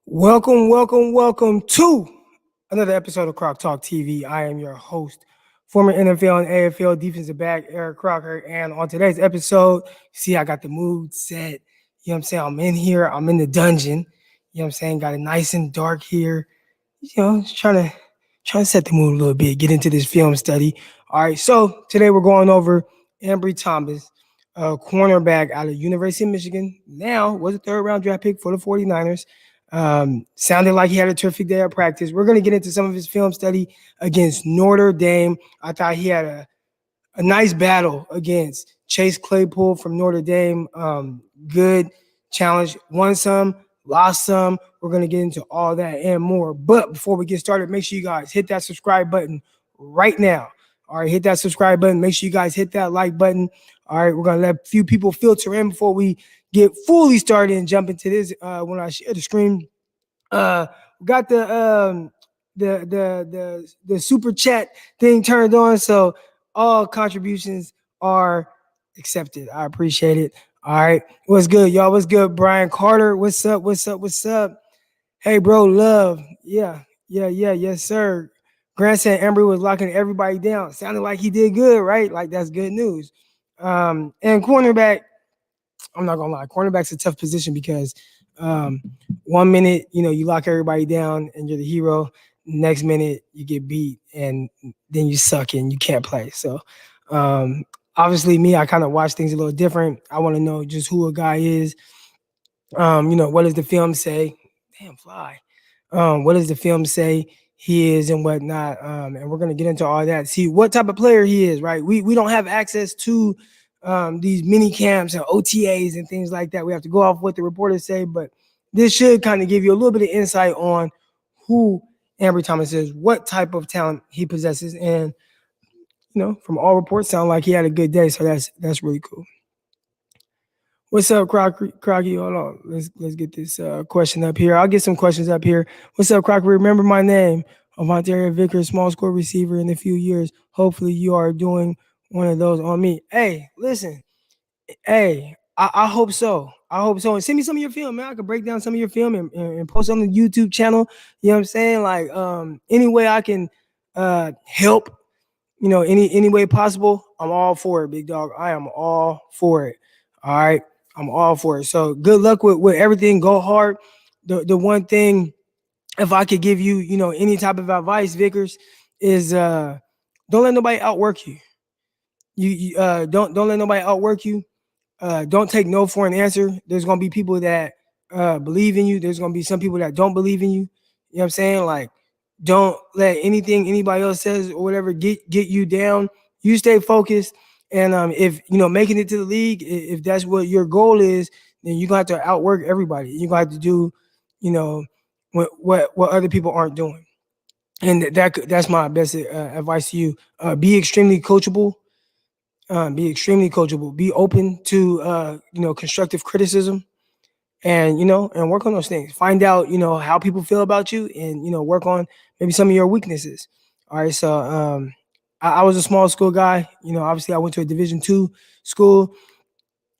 Welcome to another episode of Croc Talk TV. I am your host, former NFL and AFL defensive back Eric Crocker. And on today's episode, see, I got the mood set. You know what I'm saying? I'm in here, I'm in the dungeon. You know what I'm saying? Got it nice and dark here. Just trying to set the mood a little bit, get into this film study. All right, so today we're going over Ambry Thomas, a cornerback out of University of Michigan. Now was a third-round draft pick for the 49ers. Sounded like he had a terrific day at practice. We're going to get into some of his film study against Notre Dame. I thought he had a nice battle against Chase Claypool from Notre Dame. Good challenge. Won some, lost some. We're going to get into all that and more. But before we get started, make sure you guys hit that subscribe button right now. All right, hit that subscribe button. Make sure you guys hit that like button. All right, we're going to let a few people filter in before we get fully started and jump into this. When I share the screen, got the super chat thing turned on, so all contributions are accepted. I appreciate it. All right, what's good, y'all? What's good, Brian Carter? What's up? Hey, bro, love. Yes, sir. Grant said Ambry was locking everybody down. Sounded like he did good, right? Like, that's good news. And cornerback, I'm not gonna lie, cornerback's a tough position because 1 minute, you lock everybody down and you're the hero. Next minute, you get beat and then you suck and you can't play. So obviously me, I kind of watch things a little different. I want to know just who a guy is. What does the film say? Damn fly. What does the film say he is and whatnot? And we're gonna get into all that. See what type of player he is, right? We don't have access to these mini camps and OTAs and things like that. We have to go off what the reporters say, but this should kind of give you a little bit of insight on who Ambry Thomas is, what type of talent he possesses, and from all reports, sound like he had a good day. So that's really cool. What's up, Crocky? Hold on. Let's get this question up here. I'll get some questions up here. What's up, Crocky? Remember my name, Avontaria Vickers, small score receiver in a few years. Hopefully you are doing one of those on me. Hey, listen. Hey, I hope so. And send me some of your film, man. I could break down some of your film and post on the YouTube channel. You know what I'm saying? Like, any way I can help, any way possible, I'm all for it, big dog. I am all for it. All right. I'm all for it. So good luck with everything. Go hard. The one thing, if I could give you, any type of advice, Vickers, is don't let nobody outwork you. You don't let nobody outwork you. Don't take no for an answer. There's gonna be people that believe in you. There's gonna be some people that don't believe in you. You know what I'm saying? Like, don't let anything anybody else says or whatever get you down. You stay focused. And if making it to the league, if that's what your goal is, then you're gonna have to outwork everybody. You're gonna have to do, what other people aren't doing. And that's my best advice to you. Be extremely coachable. Be open to constructive criticism, and and work on those things. Find out how people feel about you, and work on maybe some of your weaknesses. All right, so I was a small school guy. Obviously I went to a Division II school,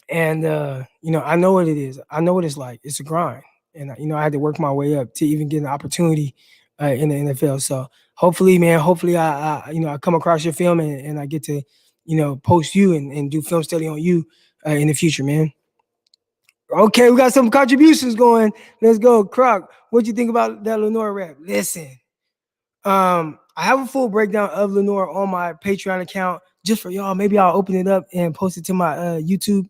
and I know what it is. I know what it's like. It's a grind, and I had to work my way up to even get an opportunity in the NFL. So hopefully, man, I come across your film and I get to post you and do film study on you in the future, man. Okay, we got some contributions going. Let's go, Croc. What you think about that Lenoir rap? Listen, I have a full breakdown of Lenoir on my Patreon account just for y'all. Maybe I'll open it up and post it to my YouTube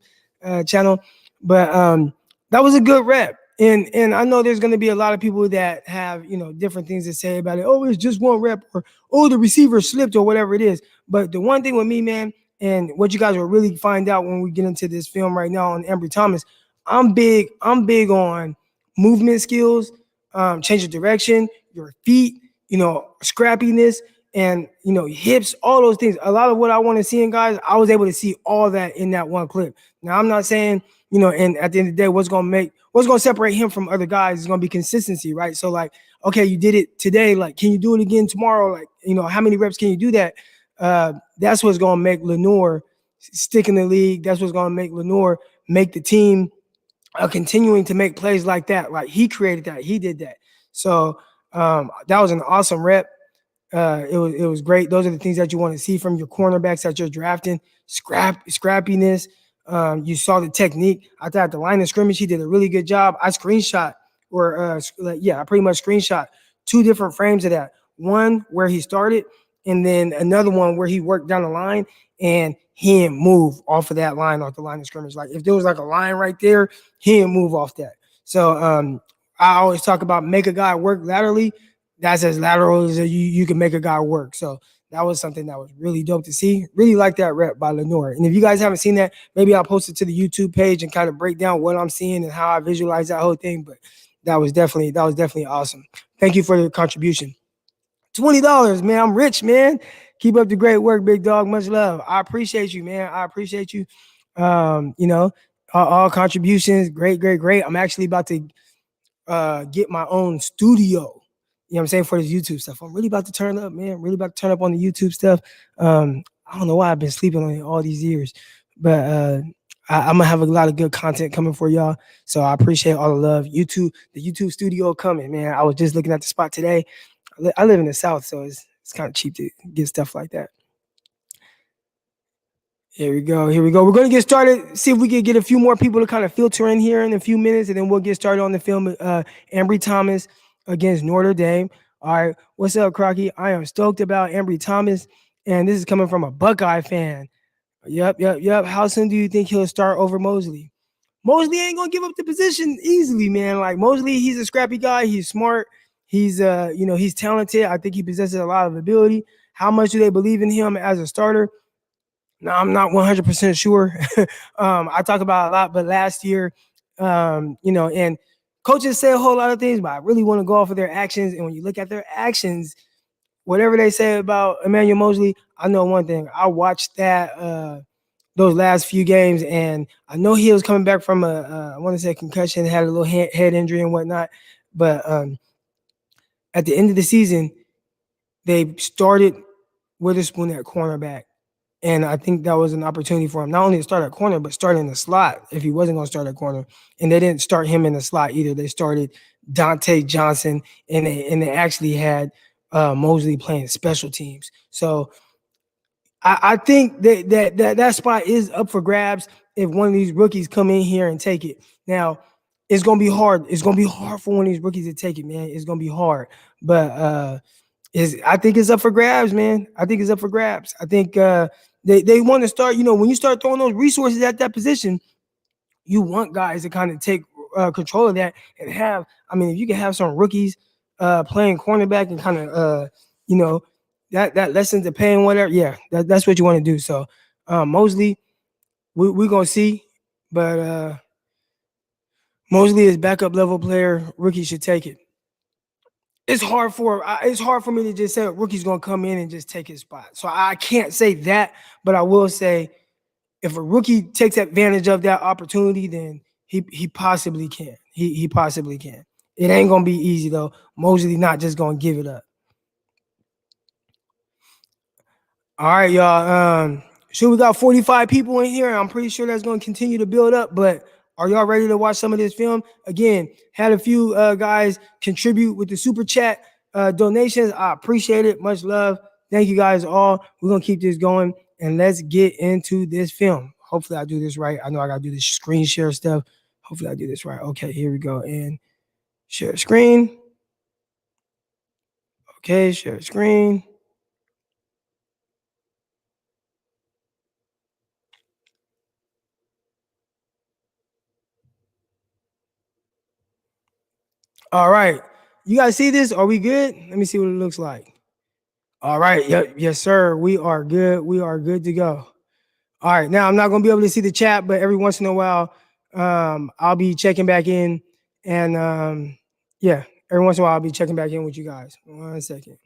channel. But that was a good rap. And I know there's going to be a lot of people that have, different things to say about it. Oh, it's just one rep, or the receiver slipped, or whatever it is. But the one thing with me, man, and what you guys will really find out when we get into this film right now on Ambry Thomas, I'm big on movement skills, change of direction, your feet, scrappiness, and hips, all those things. A lot of what I want to see in guys, I was able to see all that in that one clip. Now, I'm not saying, and at the end of the day, what's going to separate him from other guys is going to be consistency, right? So, like, okay, you did it today. Like, can you do it again tomorrow? Like, how many reps can you do that? That's what's going to make Lenoir stick in the league. That's what's going to make Lenoir make the team. continuing to make plays like that. Like he created that, he did that. So that was an awesome rep. It was great. Those are the things that you want to see from your cornerbacks that you're drafting. Scrappiness. You saw the technique. I thought the line of scrimmage, he did a really good job. I screenshot I pretty much screenshot two different frames of that. One where he started, and then another one where he worked down the line and he didn't move off of that line, off the line of scrimmage. Like if there was like a line right there, he didn't move off that. So I always talk about make a guy work laterally. That's as lateral as you can make a guy work. So that was something that was really dope to see. Really like that rep by Lenoir. And if you guys haven't seen that, maybe I'll post it to the YouTube page and kind of break down what I'm seeing and how I visualize that whole thing. But that was definitely awesome. Thank you for your contribution. $20, man. I'm rich, man. Keep up the great work, big dog. Much love. I appreciate you, man. I appreciate you. You know, all contributions, great, great, great. I'm actually about to get my own studio. You know what I'm saying, for this YouTube stuff. I'm really about to turn up, man. Really about to turn up on the YouTube stuff. I don't know why I've been sleeping on it all these years, but I'm gonna have a lot of good content coming for y'all. So I appreciate all the love. The YouTube studio coming, man. I was just looking at the spot today. I live in the South, so it's kind of cheap to get stuff like that. Here we go. Here we go. We're going to get started. See if we can get a few more people to kind of filter in here in a few minutes, and then we'll get started on the film. Ambry Thomas against Notre Dame. All right. What's up, Crocky? I am stoked about Ambry Thomas, and this is coming from a Buckeye fan. Yep, yep, yep. How soon do you think he'll start over Mosley? Mosley ain't gonna give up the position easily, man. Like Mosley, he's a scrappy guy. He's smart. He's talented. I think he possesses a lot of ability. How much do they believe in him as a starter? No, I'm not 100% sure. I talk about it a lot, but last year, and coaches say a whole lot of things, but I really want to go off of their actions. And when you look at their actions, whatever they say about Emmanuel Mosley, I know one thing. I watched those last few games, and I know he was coming back from I want to say concussion, had a little head injury and whatnot. But at the end of the season, they started Witherspoon at cornerback. And I think that was an opportunity for him, not only to start at corner, but start in the slot if he wasn't going to start at corner. And they didn't start him in the slot either. They started Dante Johnson, and they actually had Mosley playing special teams. So I think that spot is up for grabs if one of these rookies come in here and take it. Now, it's gonna be hard. It's gonna be hard for one of these rookies to take it, man. It's gonna be hard. But is I think it's up for grabs, man. I think it's up for grabs. I think they want to start. When you start throwing those resources at that position, you want guys to kind of take control of that and have. I mean, if you can have some rookies playing cornerback and kind of you know that lessens the pain, whatever. Yeah, that's what you want to do. So Mosley, we're gonna see, but Mosley is backup level player. Rookie should take it. It's hard for me to just say a rookie's gonna come in and just take his spot. So I can't say that, but I will say if a rookie takes advantage of that opportunity, then he possibly can. He possibly can. It ain't gonna be easy though. Mosley not just gonna give it up. All right, y'all. Sure, we got 45 people in here. I'm pretty sure that's gonna continue to build up, but are y'all ready to watch some of this film? Again, had a few guys contribute with the super chat donations. I appreciate it. Much love. Thank you guys all. We're gonna keep this going and let's get into this film. Hopefully, I do this right. I know I gotta do this screen share stuff. Hopefully, I do this right. Okay, here we go. And share screen. Okay, share screen. All right. You guys see this? Are we good? Let me see what it looks like. All right. Yep. Yes, sir. We are good. We are good to go. All right. Now I'm not gonna be able to see the chat, but every once in a while, I'll be checking back in, and yeah, every once in a while I'll be checking back in with you guys. 1 second.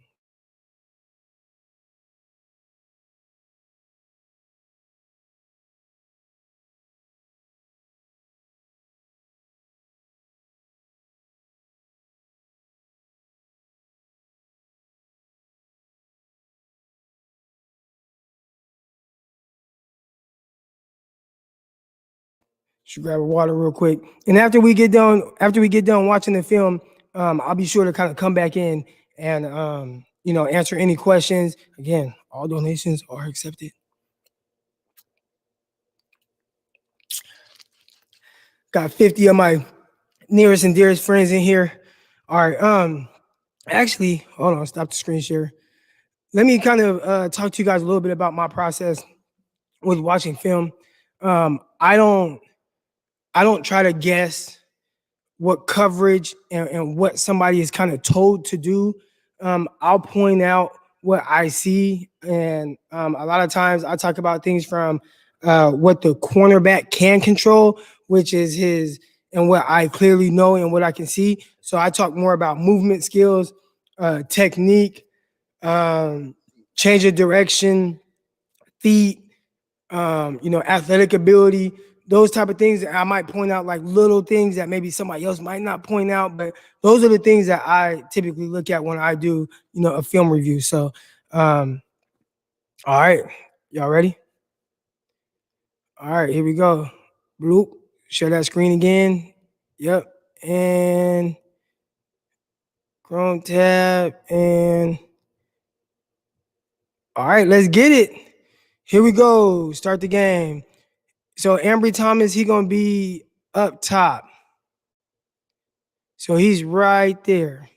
Should grab a water real quick. And after we get done watching the film, I'll be sure to kind of come back in and answer any questions. Again, all donations are accepted. Got 50 of my nearest and dearest friends in here. All right. Actually, hold on, stop the screen share. Let me kind of talk to you guys a little bit about my process with watching film. I don't try to guess what coverage and what somebody is kind of told to do. I'll point out what I see, and a lot of times I talk about things from what the cornerback can control, which is his and what I clearly know and what I can see. So I talk more about movement skills, technique, change of direction, feet, athletic ability, those type of things. I might point out like little things that maybe somebody else might not point out, but those are the things that I typically look at when I do, a film review. So, all right, y'all ready? All right, here we go. Bloop, share that screen again. Yep, and Chrome tab, and all right, let's get it. Here we go. Start the game. So Ambry Thomas, he gonna be up top. So he's right there.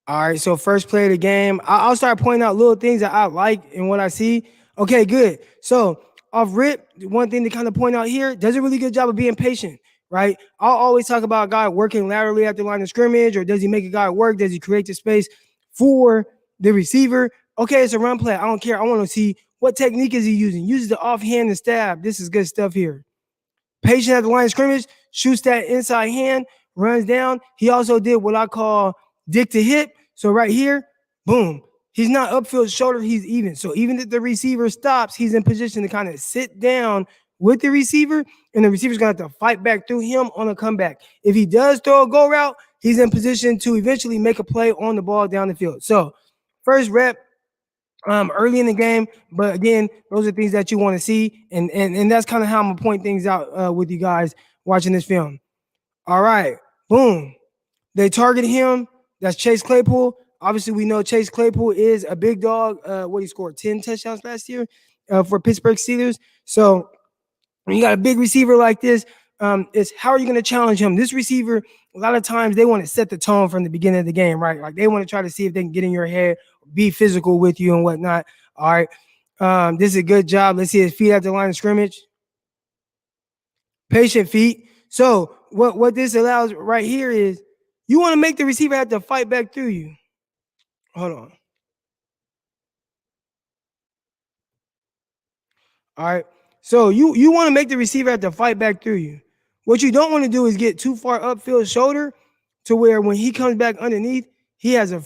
All right. So first play of the game, I'll start pointing out little things that I like and what I see. Okay, good. So off rip, one thing to kind of point out here, does a really good job of being patient, right? I'll always talk about a guy working laterally at the line of scrimmage, or does he make a guy work? Does he create the space for the receiver? Okay, it's a run play. I don't care. I want to see what technique is he using. Uses the offhand and stab. This is good stuff here. Patient at the line of scrimmage, shoots that inside hand, runs down. He also did what I call dick to hip. So right here, boom. He's not upfield shoulder, he's even. So even if the receiver stops, he's in position to kind of sit down with the receiver, and the receiver's going to have to fight back through him on a comeback. If he does throw a go route, he's in position to eventually make a play on the ball down the field. So first rep, early in the game, but again, those are things that you want to see, and that's kind of how I'm gonna point things out with you guys watching this film. All right, boom, they target him. That's Chase Claypool. Obviously, we know Chase Claypool is a big dog. What he scored 10 touchdowns last year for Pittsburgh Steelers. So when you got a big receiver like this, it's how are you going to challenge him? This receiver, a lot of times they want to set the tone from the beginning of the game, right? Like they want to try to see if they can get in your head, be physical with you and whatnot. All right. This is a good job. Let's see his feet at the line of scrimmage. Patient feet. So what this allows right here is you want to make the receiver have to fight back through you. Hold on. All right. So you want to make the receiver have to fight back through you. What you don't want to do is get too far upfield shoulder to where when he comes back underneath, he has a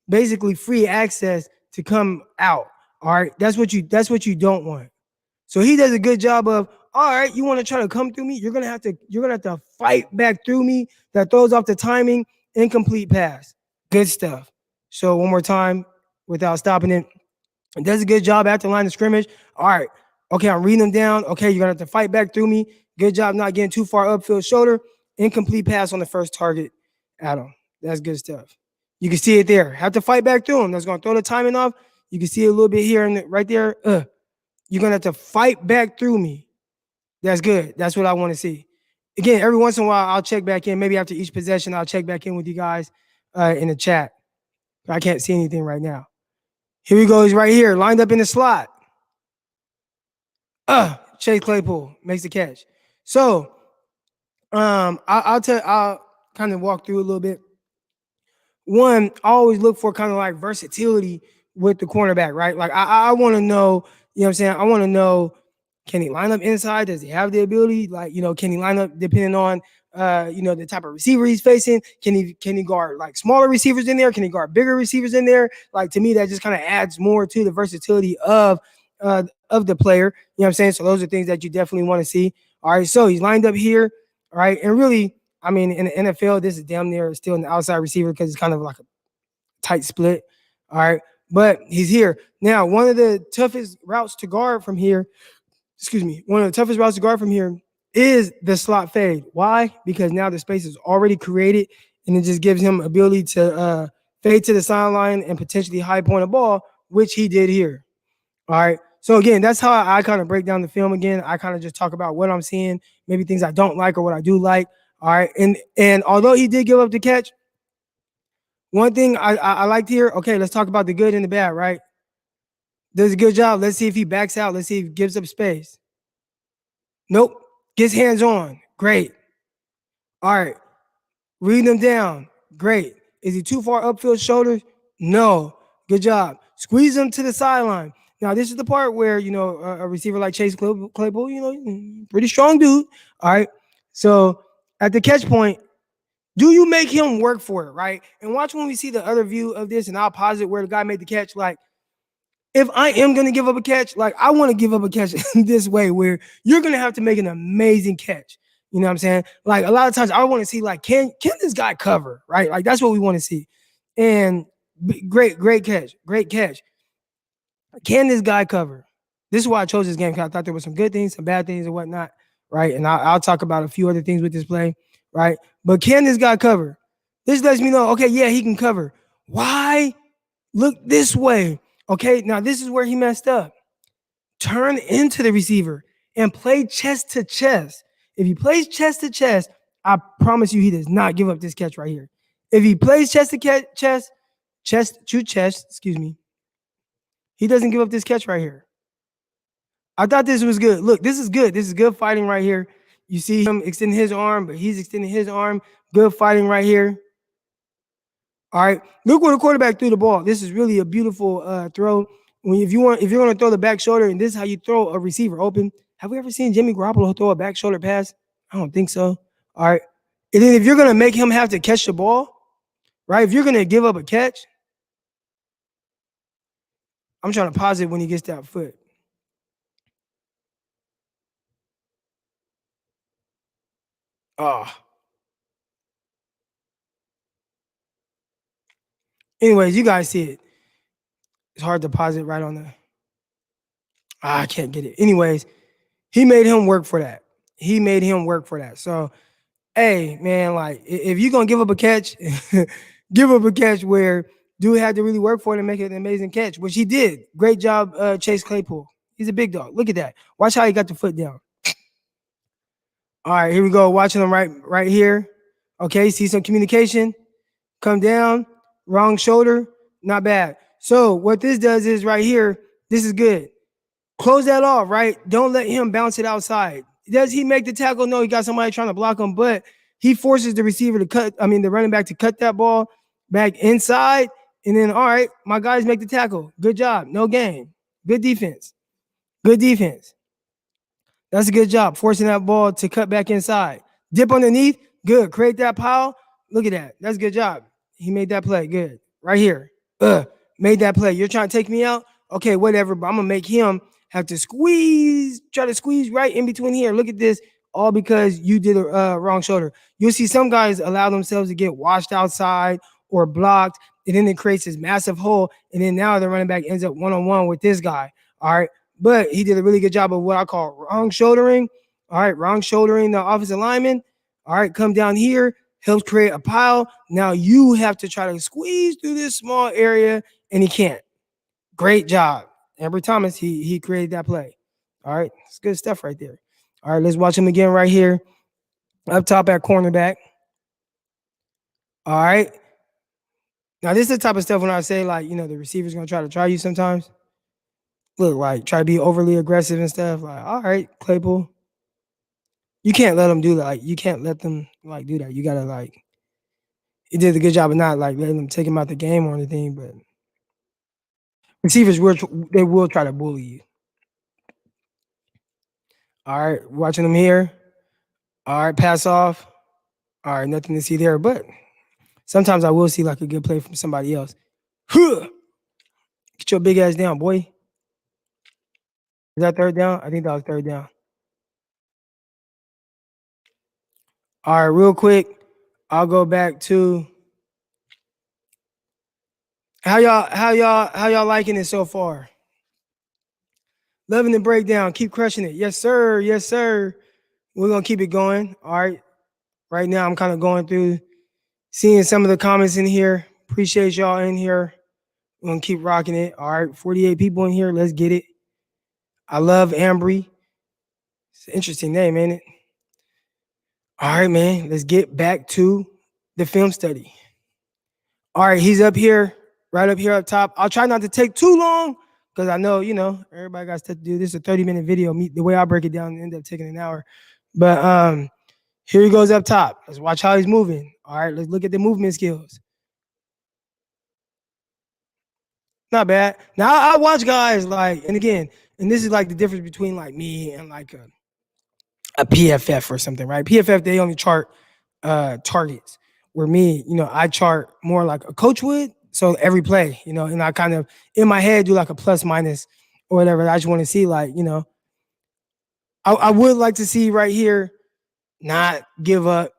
basically free access to come out. All right. That's what you don't want. So he does a good job of, all right, you want to try to come through me? You're gonna have to fight back through me. That throws off the timing, incomplete pass. Good stuff. So one more time without stopping it. It does a good job at the line of scrimmage. All right. Okay, I'm reading them down. Okay, you're going to have to fight back through me. Good job not getting too far upfield shoulder. Incomplete pass on the first target. Adam, that's good stuff. You can see it there. Have to fight back through him. That's going to throw the timing off. You can see it a little bit here and right there. You're going to have to fight back through me. That's good. That's what I want to see. Again, every once in a while, I'll check back in. Maybe after each possession, I'll check back in with you guys in the chat. I can't see anything right now. Here he goes right here, lined up in the slot. Chase Claypool makes the catch. So I'll kind of walk through a little bit. One, I always look for kind of like versatility with the cornerback, right? Like I want to know, you know what I'm saying? I want to know, can he line up inside? Does he have the ability? Like, can he line up depending on the type of receiver he's facing? Can he guard like smaller receivers in there? Can he guard bigger receivers in there? Like to me, that just kind of adds more to the versatility of the player. You know what I'm saying? So those are things that you definitely want to see. All right, so he's lined up here. All right, and really, I mean, in the NFL, this is damn near still an outside receiver because it's kind of like a tight split. All right, but he's here. Now, one of the toughest routes to guard from here excuse me, one of the toughest routes to guard from here is the slot fade. Why? Because now the space is already created, and it just gives him ability to fade to the sideline and potentially high point a ball, which he did here. All right. So again, that's how I kind of break down the film. Again, I kind of just talk about what I'm seeing, maybe things I don't like or what I do like. All right. And although he did give up the catch, one thing I liked here. Okay, let's talk about the good and the bad. Right. Does a good job. Let's see if he backs out. Let's see if he gives up space. Nope. Gets hands on. Great. All right. Reading them down. Great. Is he too far upfield shoulders? No. Good job. Squeeze him to the sideline. Now, this is the part where, a receiver like Chase Claypool, pretty strong dude. All right. So at the catch point, do you make him work for it? Right. And watch when we see the other view of this, and I'll pause it where the guy made the catch. Like, if I am going to give up a catch, like I want to give up a catch this way where you're going to have to make an amazing catch. You know what I'm saying? Like a lot of times I want to see like, can this guy cover, right? Like that's what we want to see. And great catch. Great catch. Can this guy cover? This is why I chose this game, because I thought there were some good things, some bad things and whatnot, right? And I'll talk about a few other things with this play, right? But can this guy cover? This lets me know, okay, yeah, he can cover. Why look this way? Okay, now this is where he messed up. Turn into the receiver and play chest to chest. If he plays chest to chest, I promise you he does not give up this catch right here. If he plays chest to chest, excuse me, he doesn't give up this catch right here. I thought this was good. Look, this is good. This is good fighting right here. You see him extending his arm, but he's extending his arm. Good fighting right here. All right. Look where the quarterback threw the ball. This is really a beautiful throw. If you're going to throw the back shoulder, and this is how you throw a receiver open. Have we ever seen Jimmy Garoppolo throw a back shoulder pass? I don't think so. All right. And then if you're going to make him have to catch the ball, right? If you're going to give up a catch, I'm trying to pause it when he gets that foot. Oh. Anyways, you guys see it. It's hard to pause it right on the. I can't get it. Anyways, he made him work for that. He made him work for that. So, hey, man, like if you're gonna give up a catch, give up a catch where dude had to really work for it and make it an amazing catch, which he did. Great job, Chase Claypool. He's a big dog. Look at that. Watch how he got the foot down. All right, here we go. Watching him right here. Okay, see some communication. Come down, wrong shoulder, not bad. So what this does is right here, this is good. Close that off, right? Don't let him bounce it outside. Does he make the tackle? No, he got somebody trying to block him, but he forces the receiver to the running back to cut that ball back inside. And then, all right, my guys make the tackle. Good job. No game. Good defense. Good defense. That's a good job. Forcing that ball to cut back inside. Dip underneath. Good. Create that pile. Look at that. That's a good job. He made that play. Good. Right here. Made that play. You're trying to take me out? Okay, whatever. But I'm going to make him have to try to squeeze right in between here. Look at this. All because you did a wrong shoulder. You'll see some guys allow themselves to get washed outside or blocked. And then it creates this massive hole. And then now the running back ends up one-on-one with this guy. All right. But he did a really good job of what I call wrong shouldering. All right. Wrong shouldering the offensive lineman. All right. Come down here. Helps create a pile. Now you have to try to squeeze through this small area, and he can't. Great job. Ambry Thomas, he created that play. All right. It's good stuff right there. All right. Let's watch him again right here. Up top at cornerback. All right. Now, this is the type of stuff when I say, like, the receiver's going to try you sometimes. Look, like, try to be overly aggressive and stuff. Like, all right, Claypool. You can't let them do that. Like, you can't let them, like, do that. You got to, like, he did a good job of not, like, letting them take him out the game or anything, but receivers they will try to bully you. All right, watching them here. All right, pass off. All right, nothing to see there, but sometimes I will see like a good play from somebody else. Get your big ass down, boy. Is that third down? I think that was third down. All right, real quick, I'll go back to how y'all liking it so far. Loving the breakdown. Keep crushing it. Yes, sir. Yes, sir. We're gonna keep it going. All right. Right now, I'm kind of going through, seeing some of the comments in here. Appreciate y'all in here. We're gonna keep rocking it. All right, 48 people in here. Let's get it. I love Ambry. It's an interesting name, ain't it? All right, man. Let's get back to the film study. All right, he's up here, right up here up top. I'll try not to take too long because I know, everybody got stuff to do. This is a 30-minute video. The way I break it down, end up taking an hour. But here he goes up top. Let's watch how he's moving. All right, let's look at the movement skills. Not bad. Now I watch guys like, and again, and this is like the difference between like me and like a PFF or something, right? PFF, they only chart targets. Where me, I chart more like a coach would. So every play, and I kind of in my head do like a plus minus or whatever. I just want to see like, I would like to see right here not give up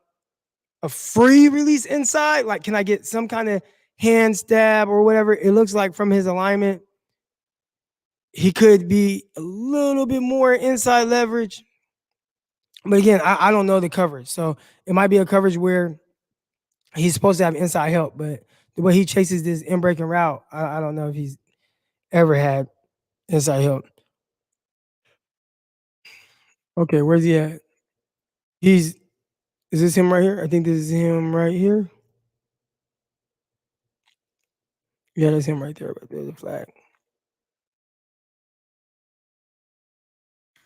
a free release inside. Like, can I get some kind of hand stab or whatever? It looks like from his alignment, he could be a little bit more inside leverage. But again, I don't know the coverage. So it might be a coverage where he's supposed to have inside help, but the way he chases this in breaking route, I don't know if he's ever had inside help. Okay, where's he at? Is this him right here? I think this is him right here. Yeah, that's him right there, but there's a flag.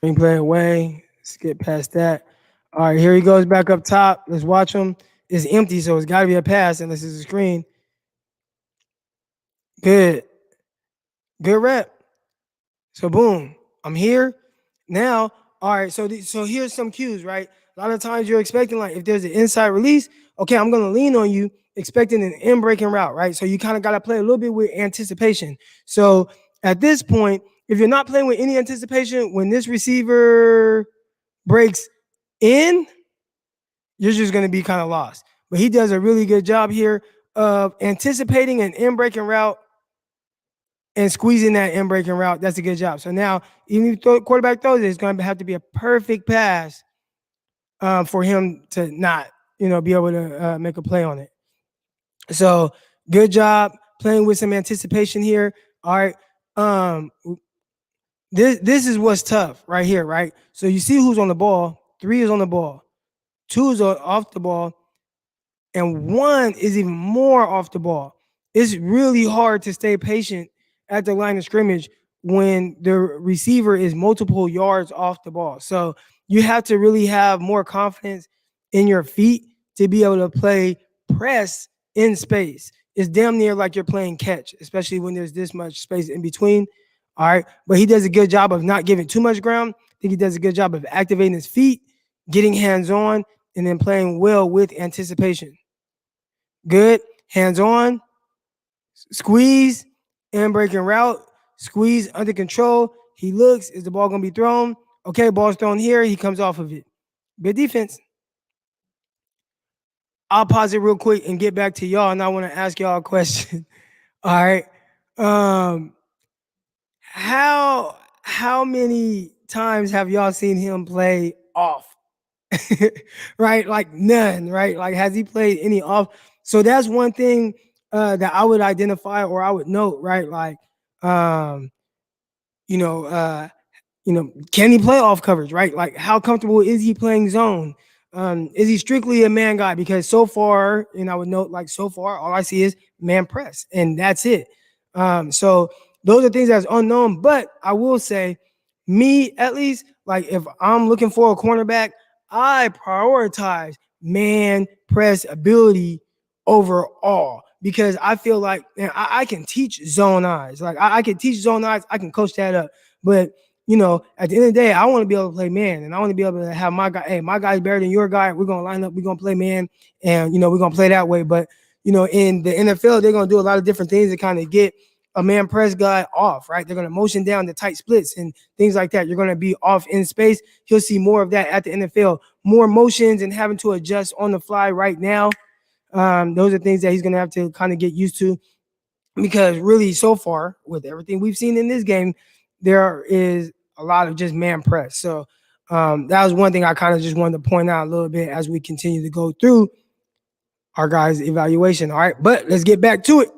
Play away. Let's get past that. All right, here he goes back up top. Let's watch him. It's empty, so it's got to be a pass unless it's a screen. Good. Good rep. So boom, I'm here. Now, all right, so here's some cues, right? A lot of times you're expecting, like, if there's an inside release, okay, I'm gonna lean on you, expecting an in breaking route, right? So you kind of gotta play a little bit with anticipation. So at this point, if you're not playing with any anticipation, when this receiver breaks in, you're just gonna be kind of lost. But he does a really good job here of anticipating an in breaking route and squeezing that in breaking route. That's a good job. So now, even if the quarterback throws it, it's going to have to be a perfect pass for him to not, be able to make a play on it. So good job playing with some anticipation here. All right. This is what's tough right here, right? So you see who's on the ball. 3 is on the ball. 2 is off the ball. And 1 is even more off the ball. It's really hard to stay patient at the line of scrimmage when the receiver is multiple yards off the ball. So you have to really have more confidence in your feet to be able to play press in space. It's damn near like you're playing catch, especially when there's this much space in between. All right. But he does a good job of not giving too much ground. I think he does a good job of activating his feet, getting hands on, and then playing well with anticipation. Good. Hands on. Squeeze. And breaking route. Squeeze under control. He looks. Is the ball going to be thrown? Okay, ball's thrown here. He comes off of it. Good defense. I'll pause it real quick and get back to y'all, and I want to ask y'all a question. All right. How many times have y'all seen him play off? Right? Like none, right? Like, has he played any off? So that's one thing that I would identify or I would note, right? Like, can he play off coverage, right? Like, how comfortable is he playing zone? Is he strictly a man guy? Because so far, and I would note, like, so far, all I see is man press, and that's it. So those are things that's unknown. But I will say, me at least, like, if I'm looking for a cornerback, I prioritize man press ability overall because I feel like, man, I can teach zone eyes. Like, I can teach zone eyes. I can coach that up. But, at the end of the day, I want to be able to play man, and I want to be able to have my guy. Hey, my guy's better than your guy. We're going to line up. We're going to play man, and, we're going to play that way. But, in the NFL, they're going to do a lot of different things to kind of get a man press guy off, right? They're going to motion down the tight splits and things like that. You're going to be off in space. He'll see more of that at the NFL, more motions and having to adjust on the fly right now. Those are things that he's going to have to kind of get used to because really so far with everything we've seen in this game, there is a lot of just man press. So that was one thing I kind of just wanted to point out a little bit as we continue to go through our guys' evaluation. All right, but let's get back to it.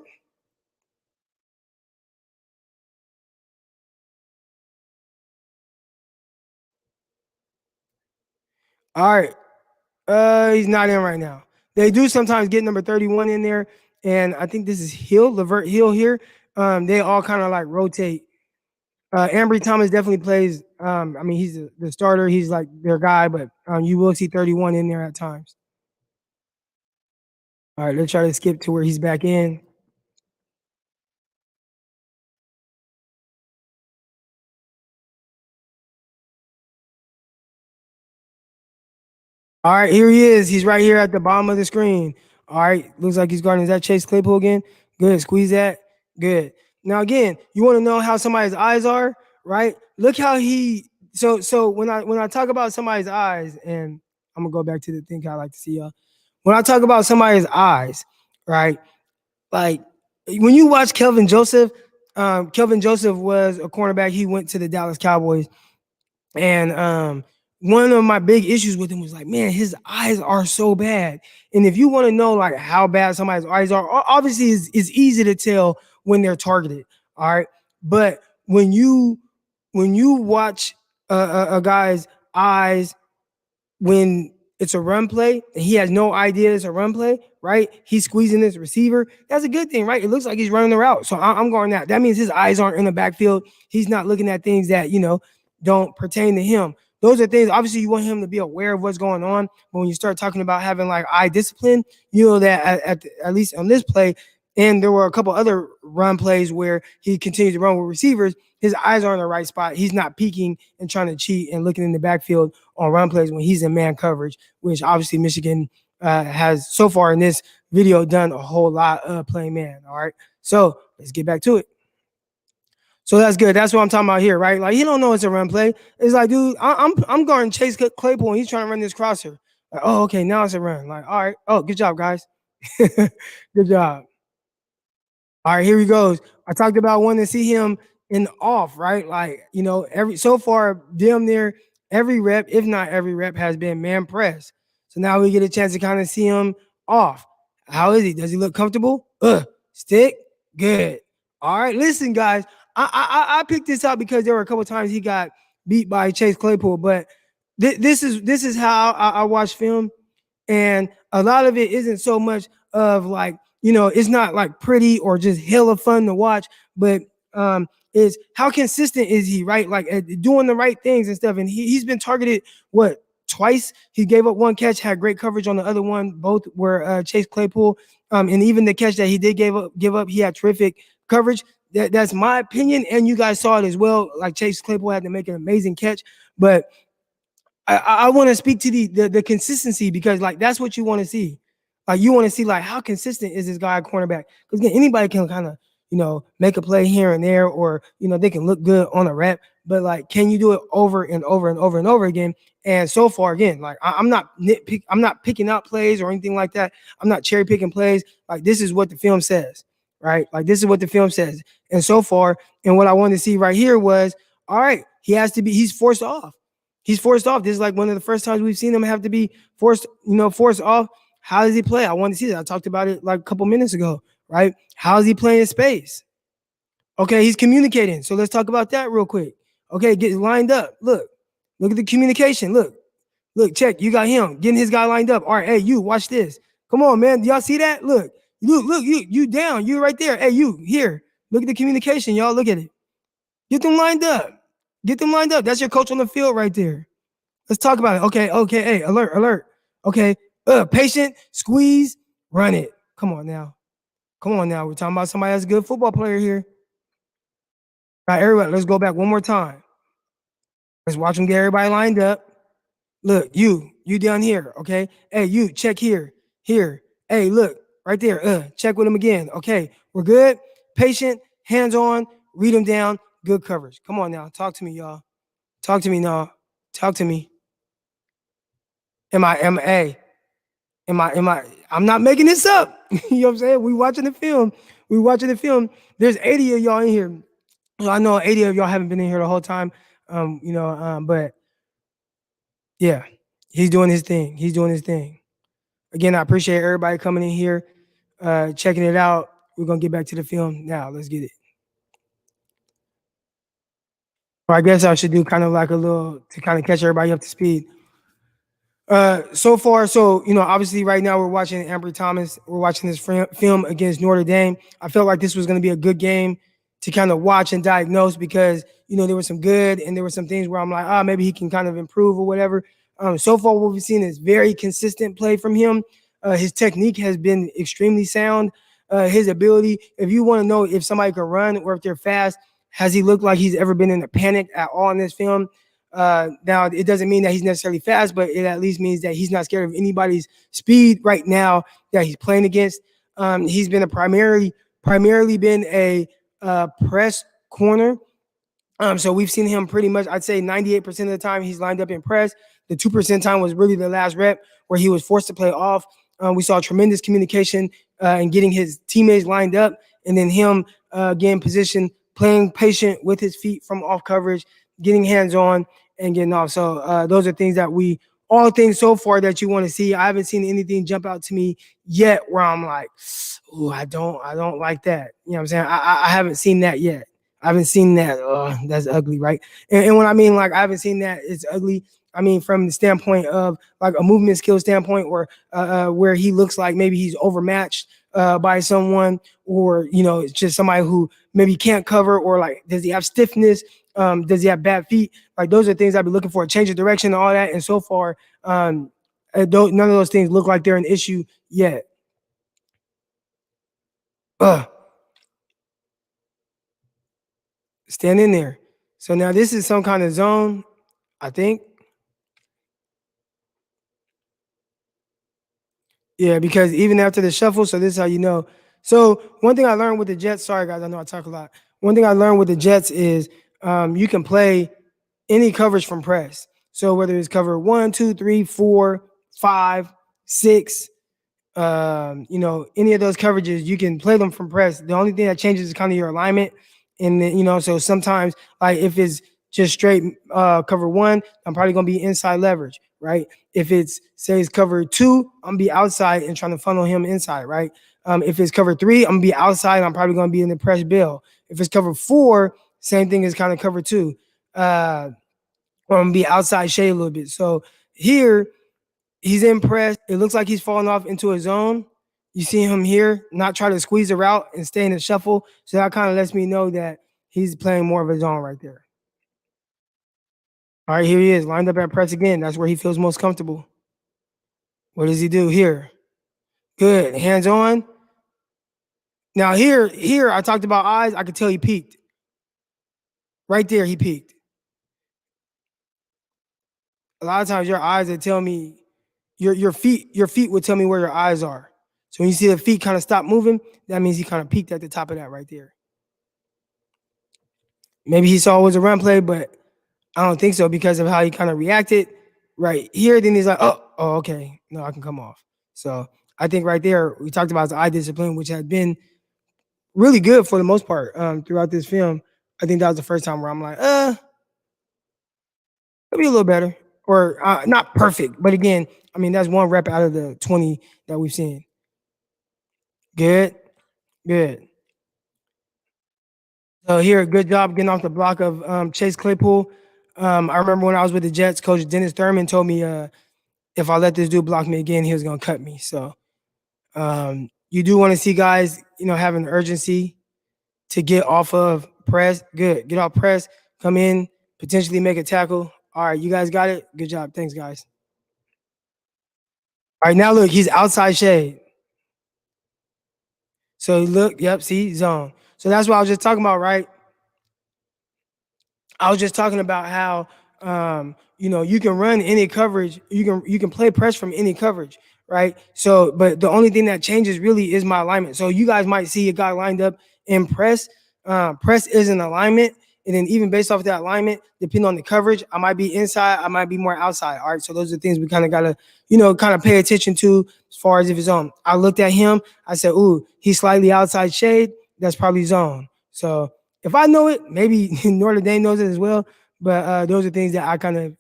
All right, he's not in right now. They do sometimes get number 31 in there, and I think this is Hill, Levert Hill here. They all kind of like rotate. Ambry Thomas definitely plays. I mean, he's the starter. He's like their guy, but you will see 31 in there at times. All right, let's try to skip to where he's back in. All right, here he is. He's right here at the bottom of the screen. All right, looks like he's guarding. Is that Chase Claypool again? Good. Squeeze that. Good. Now again, you want to know how somebody's eyes are, right? Look how he. So when I talk about somebody's eyes, and I'm gonna go back to the thing I like to see y'all. When I talk about somebody's eyes, right? Like when you watch Kelvin Joseph was a cornerback. He went to the Dallas Cowboys. And one of my big issues with him was like, man, his eyes are so bad. And if you want to know like how bad somebody's eyes are, obviously it's easy to tell when they're targeted. All right. But when you watch a guy's eyes when it's a run play and he has no idea it's a run play, right? He's squeezing this receiver. That's a good thing, right? It looks like he's running the route. So I'm going that. That means his eyes aren't in the backfield. He's not looking at things that, don't pertain to him. Those are things, obviously, you want him to be aware of what's going on. But when you start talking about having like eye discipline, you know that at least on this play, and there were a couple other run plays where he continues to run with receivers, his eyes are in the right spot. He's not peeking and trying to cheat and looking in the backfield on run plays when he's in man coverage, which obviously Michigan has so far in this video done a whole lot of playing man. All right. So let's get back to it. So that's good. That's what I'm talking about here, right? Like he don't know it's a run play. It's like, dude, I'm guarding Chase Claypool and he's trying to run this crosser. Like, oh, okay, now it's a run. Like, all right. Oh, good job, guys. Good job. All right, here he goes. I talked about wanting to see him in off, right? Like, every so far, damn near every rep, if not every rep, has been man press. So now we get a chance to kind of see him off. How is he? Does he look comfortable? Stick? Good. All right, listen, guys. I picked this out because there were a couple times he got beat by Chase Claypool, but this is how I watch film, and a lot of it isn't so much of like it's not like pretty or just hella fun to watch, but is how consistent is he, right? Like doing the right things and stuff. And he's been targeted what twice. He gave up one catch, had great coverage on the other one. Both were Chase Claypool, and even the catch that he did give up, he had terrific coverage. That's my opinion, and you guys saw it as well. Like Chase Claypool had to make an amazing catch, but I want to speak to the consistency because like that's what you want to see. Like you want to see like how consistent is this guy at cornerback? Because again, anybody can kind of make a play here and there, or they can look good on a rep, but like can you do it over and over and over and over again? And so far, again, like I'm not picking out plays or anything like that. I'm not cherry picking plays. Like this is what the film says, right? Like this is what the film says. And so far, and what I wanted to see right here was, all right, he's forced off. He's forced off. This is like one of the first times we've seen him have to be forced off. How does he play? I want to see that. I talked about it like a couple minutes ago, right? How is he playing in space? Okay, he's communicating. So let's talk about that real quick. Okay, get lined up. Look at the communication. Look, check. You got him getting his guy lined up. All right, hey, you watch this. Come on, man. Do y'all see that? Look, you down. You right there. Hey, you here. Look at the communication, y'all. Look at it. Get them lined up. Get them lined up. That's your coach on the field right there. Let's talk about it. Okay. Hey, alert. Okay. Patient, squeeze, run it. Come on now. We're talking about somebody that's a good football player here. All right, everybody, let's go back one more time. Let's watch them get everybody lined up. Look, you down here, okay? Hey, you, check here. Hey, look, right there. Check with him again. Okay, we're good. Patient, hands on, read them down, good coverage. Come on now, talk to me, y'all. Talk to me now. Talk to me. Am I? I'm not making this up. You know what I'm saying? We watching the film. There's 80 of y'all in here. So I know 80 of y'all haven't been in here the whole time. But yeah, he's doing his thing. He's doing his thing. Again, I appreciate everybody coming in here, checking it out. We're gonna get back to the film now. Let's get it. Or I guess I should do kind of like a little to kind of catch everybody up to speed. So far, obviously, right now we're watching Ambry Thomas. We're watching this film against Notre Dame. I felt like this was going to be a good game to kind of watch and diagnose because there was some good and there were some things where I'm like, maybe he can kind of improve or whatever. So far, what we've seen is very consistent play from him. His technique has been extremely sound. His ability, if you want to know if somebody can run or if they're fast, has he looked like he's ever been in a panic at all in this film? Now, it doesn't mean that he's necessarily fast, but it at least means that he's not scared of anybody's speed right now that he's playing against. He's been primarily been a press corner. So we've seen him pretty much, I'd say 98% of the time he's lined up in press. The 2% time was really the last rep where he was forced to play off. We saw tremendous communication and getting his teammates lined up, and then him getting position, playing patient with his feet from off coverage, getting hands on and getting off. So those are things that all things so far that you want to see. I haven't seen anything jump out to me yet where I'm like, oh, I don't like that. You know what I'm saying? I haven't seen that yet. I haven't seen that. That's ugly, right? And when I mean like I haven't seen that, it's ugly. I mean from the standpoint of like a movement skill standpoint, or where he looks like maybe he's overmatched by someone, or it's just somebody who maybe can't cover, or like does he have stiffness? Does he have bad feet? Like those are things I'd be looking for, change of direction and all that. And so far, none of those things look like they're an issue yet. Stand in there. So now this is some kind of zone, I think. Yeah, because even after the shuffle, so this is how you know. So one thing I learned with the Jets, sorry guys, I know I talk a lot. One thing I learned with the Jets is you can play any coverage from press. So whether it's cover 1, 2, 3, 4, 5, 6, any of those coverages, you can play them from press. The only thing that changes is kind of your alignment. And then, so sometimes like if it's just straight cover 1, I'm probably going to be inside leverage, right? If it's says cover 2, I'm going to be outside and trying to funnel him inside, right? If it's cover 3, I'm going to be outside. I'm probably going to be in the press bill. If it's cover 4, same thing as kind of cover 2. Or I'm going to be outside shade a little bit. So here, he's in press. It looks like he's falling off into a zone. You see him here, not try to squeeze a route and stay in the shuffle. So that kind of lets me know that he's playing more of a zone right there. All right, here he is, lined up at press again. That's where he feels most comfortable. What does he do here? Good, hands on. Now here, I talked about eyes. I could tell he peaked. Right there, he peaked. A lot of times your eyes would tell me, your feet would tell me where your eyes are. So when you see the feet kind of stop moving, that means he kind of peaked at the top of that right there. Maybe he saw it was a run play, but I don't think so because of how he kind of reacted right here. Then he's like, oh, okay. No, I can come off. So I think right there, we talked about his eye discipline, which has been really good for the most part throughout this film. I think that was the first time where I'm like, maybe a little better, or not perfect. But again, I mean, that's one rep out of the 20 that we've seen. Good. So here, good job getting off the block of Chase Claypool. I remember when I was with the Jets, Coach Dennis Thurman told me if I let this dude block me again, he was gonna cut me. So you do want to see guys, having urgency to get off of press. Good, get off press, come in, potentially make a tackle. All right, you guys got it. Good job. Thanks, guys. All right, now look, he's outside shade. So look, yep, see, zone. So that's what I was just talking about, right? I was just talking about how you can run any coverage, you can play press from any coverage, right? So, but the only thing that changes really is my alignment. So you guys might see a guy lined up in press. Press is an alignment, and then even based off that alignment, depending on the coverage, I might be inside, I might be more outside. All right, so those are things we kind of gotta, kind of pay attention to as far as if it's zone. I looked at him, I said, "Ooh, he's slightly outside shade. That's probably zone." So if I know it, maybe Notre Dame knows it as well. But those are things that I kind of,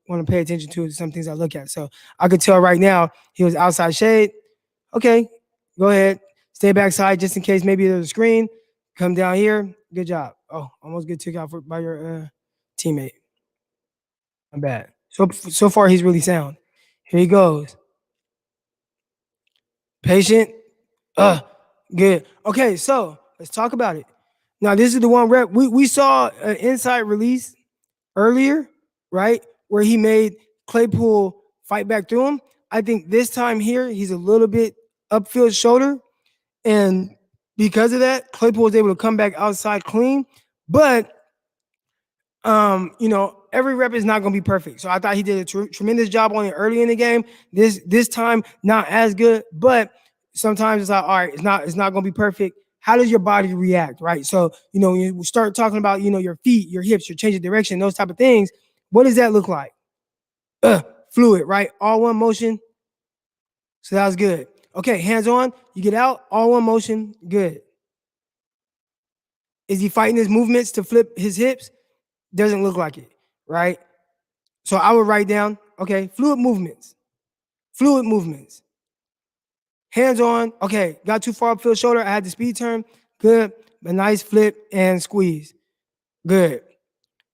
want to pay attention to. Some things I look at. So I could tell right now he was outside shade. Okay, go ahead. Stay backside just in case maybe there's a screen. Come down here. Good job. Oh, almost get took out by your teammate. Not bad. So far he's really sound. Here he goes. Patient. Good. Okay, so let's talk about it. Now this is the one rep we saw an inside release earlier, right? Where he made Claypool fight back through him. I think this time here, he's a little bit upfield shoulder. And because of that, Claypool was able to come back outside clean. But every rep is not going to be perfect. So I thought he did a tremendous job on it early in the game. This time, not as good, but sometimes it's like, all right, it's not going to be perfect. How does your body react, right? So, when you start talking about, your feet, your hips, your change of direction, those type of things, what does that look like? Fluid, right? All one motion. So that was good. Okay, hands on, you get out, all one motion, good. Is he fighting his movements to flip his hips? Doesn't look like it, right? So I would write down, okay, fluid movements. Hands on, okay, got too far upfield shoulder. I had the speed turn, good. A nice flip and squeeze, good.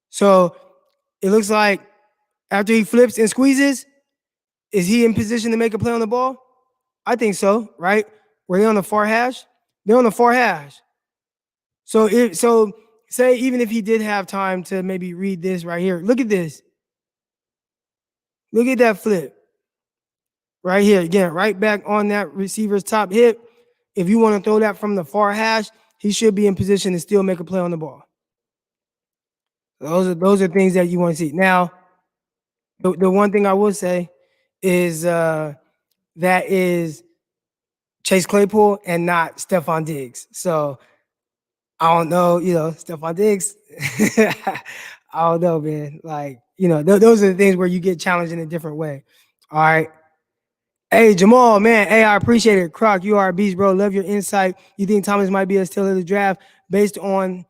So it looks like after he flips and squeezes, is he in position to make a play on the ball? I think so, right? Were they on the far hash? They're on the far hash. So say even if he did have time to maybe read this right here, look at this. Look at that flip. Right here, again, right back on that receiver's top hip. If you want to throw that from the far hash, he should be in position to still make a play on the ball. Those are things that you want to see. Now, the one thing I will say is that is Chase Claypool and not Stephon Diggs. So I don't know, Stephon Diggs. I don't know, man. Like, those are the things where you get challenged in a different way. All right. Hey, Jamal, man. Hey, I appreciate it. Croc, you are a beast, bro. Love your insight. You think Thomas might be a steal of the draft based on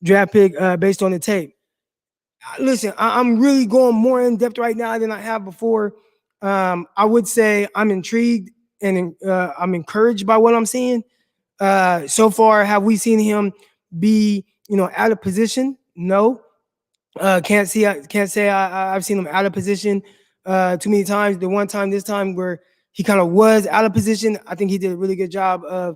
draft pick based on the tape? Listen, I'm really going more in depth right now than I have before. I would say I'm intrigued and I'm encouraged by what I'm seeing. So far, have we seen him be, out of position? No. Can't say I've seen him out of position too many times. The one time this time where he kind of was out of position, I think he did a really good job of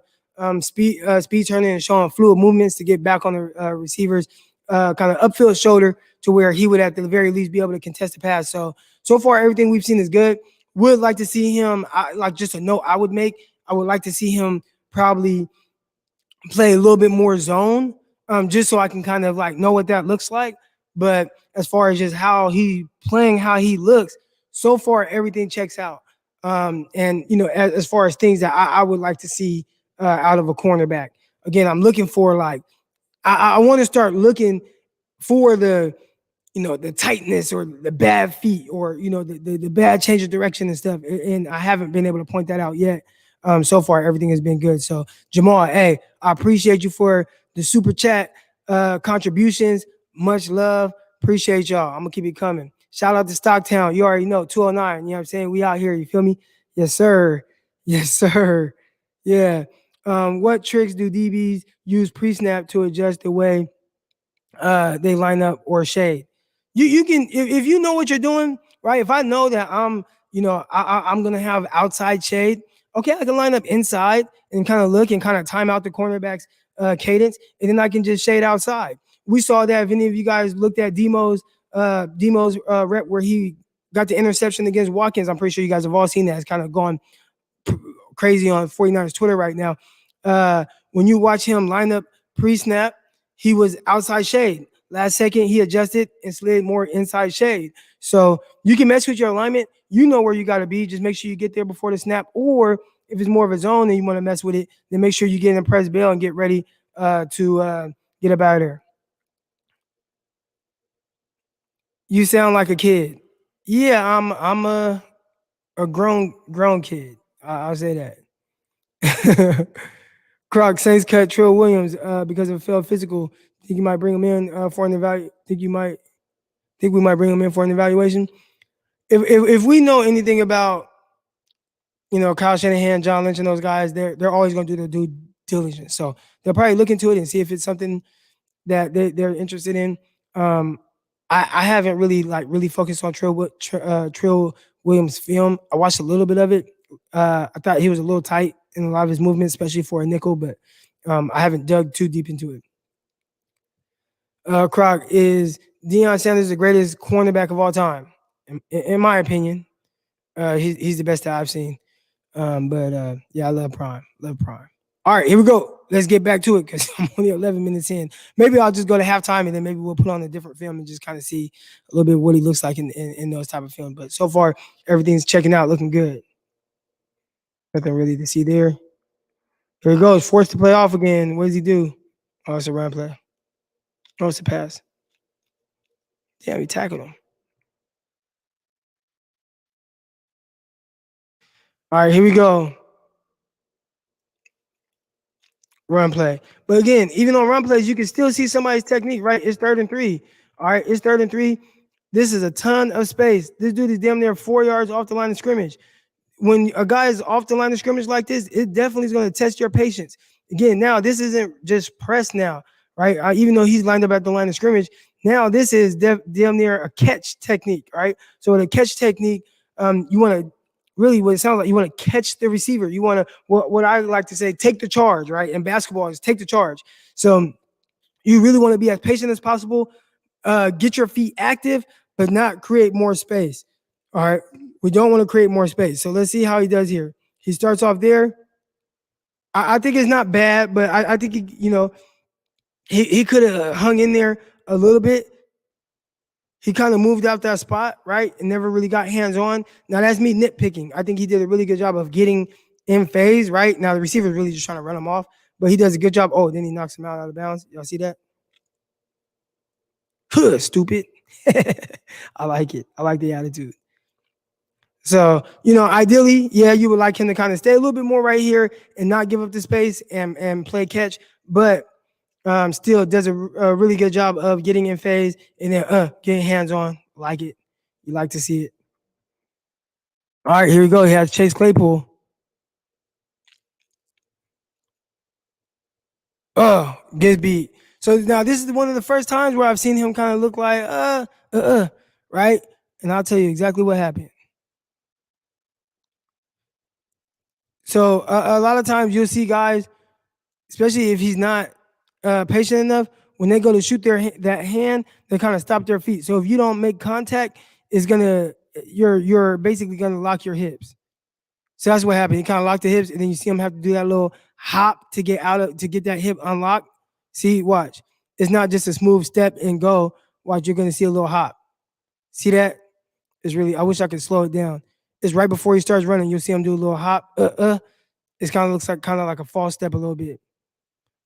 speed turning and showing fluid movements to get back on the receivers kind of upfield shoulder to where he would at the very least be able to contest the pass. So far everything we've seen is good. Would like to see him, like just a note I would make, I would like to see him probably play a little bit more zone, just so I can kind of like know what that looks like. But as far as just how he playing, how he looks, so far everything checks out. And as far as things that I would like to see out of a cornerback, again, I'm looking for like I want to start looking for the tightness or the bad feet or the bad change of direction and stuff. And I haven't been able to point that out yet. So far everything has been good. So Jamal, hey, I appreciate you for the super chat contributions. Much love. Appreciate y'all. I'm gonna keep it coming. Shout out to Stocktown. You already know 209. You know what I'm saying? We out here. You feel me? Yes, sir. Yes, sir. Yeah. What tricks do DBs use pre-snap to adjust the way they line up or shade? You can if you know what you're doing, right? If I know that I'm gonna have outside shade, okay, I can line up inside and kind of look and kind of time out the cornerback's cadence, and then I can just shade outside. We saw that if any of you guys looked at Demo's rep where he got the interception against Watkins, I'm pretty sure you guys have all seen that. It's kind of gone crazy on 49ers Twitter right now. When you watch him line up pre-snap, he was outside shade. Last second, he adjusted and slid more inside shade. So you can mess with your alignment. You know where you got to be. Just make sure you get there before the snap. Or if it's more of a zone and you want to mess with it, then make sure you get in the press bail and get ready to get up out of there. You sound like a kid. Yeah, I'm a grown kid. I'll say that. Croc Saints cut Trill Williams because of failed physical. Think you might bring him in for an evaluation? Think we might bring him in for an evaluation? If we know anything about Kyle Shanahan, John Lynch, and those guys, they're always going to do their due diligence. So they'll probably look into it and see if it's something that they're interested in. Um, I haven't really focused on Trill Williams' film. I watched a little bit of it. I thought he was a little tight in a lot of his movements, especially for a nickel, but I haven't dug too deep into it. Croc, is Deion Sanders the greatest cornerback of all time? In my opinion, he's the best that I've seen. But yeah, I love Prime. Love Prime. All right, here we go. Let's get back to it because I'm only 11 minutes in. Maybe I'll just go to halftime and then maybe we'll put on a different film and just kind of see a little bit what he looks like in those type of films. But so far, everything's checking out, looking good. Nothing really to see there. Here he goes, forced to play off again. What does he do? Oh, it's a run play. Oh, it's a pass. Damn, he tackled him. All right, here we go. Run play. But again, even on run plays, you can still see somebody's technique, right? It's 3rd and 3. All right, it's 3rd and 3. This is a ton of space. This dude is damn near 4 yards off the line of scrimmage. When a guy is off the line of scrimmage like this, it definitely is going to test your patience. Again, now this isn't just press now, right? Even though he's lined up at the line of scrimmage, now this is damn near a catch technique, right? So with a catch technique, you want to really what it sounds like you want to catch the receiver. You want to what I like to say, take the charge, right? In basketball is take the charge. So you really want to be as patient as possible, get your feet active, but not create more space. All right. We don't want to create more space. So let's see how he does here. He starts off there. I think it's not bad, but I think he could have hung in there a little bit. He kind of moved out that spot, right? And never really got hands on. Now that's me nitpicking. I think he did a really good job of getting in phase, right? Now the receiver's really just trying to run him off, but he does a good job. Oh, then he knocks him out of bounds. Y'all see that? Stupid. I like it. I like the attitude. So, ideally, yeah, you would like him to kind of stay a little bit more right here and not give up the space and play catch, but still does a really good job of getting in phase and then getting hands on. Like it. You like to see it. All right, here we go. He has Chase Claypool. Oh, gets beat. So now this is one of the first times where I've seen him kind of look like right? And I'll tell you exactly what happened. So a lot of times you'll see guys, especially if he's not patient enough, when they go to shoot that hand, they kind of stop their feet. So if you don't make contact, you're basically gonna lock your hips. So that's what happened. He kind of locked the hips, and then you see him have to do that little hop to get that hip unlocked. See, watch. It's not just a smooth step and go. Watch, you're gonna see a little hop. See that? It's really. I wish I could slow it down. It's right before he starts running. You'll see him do a little hop. It kind of looks like like a false step a little bit.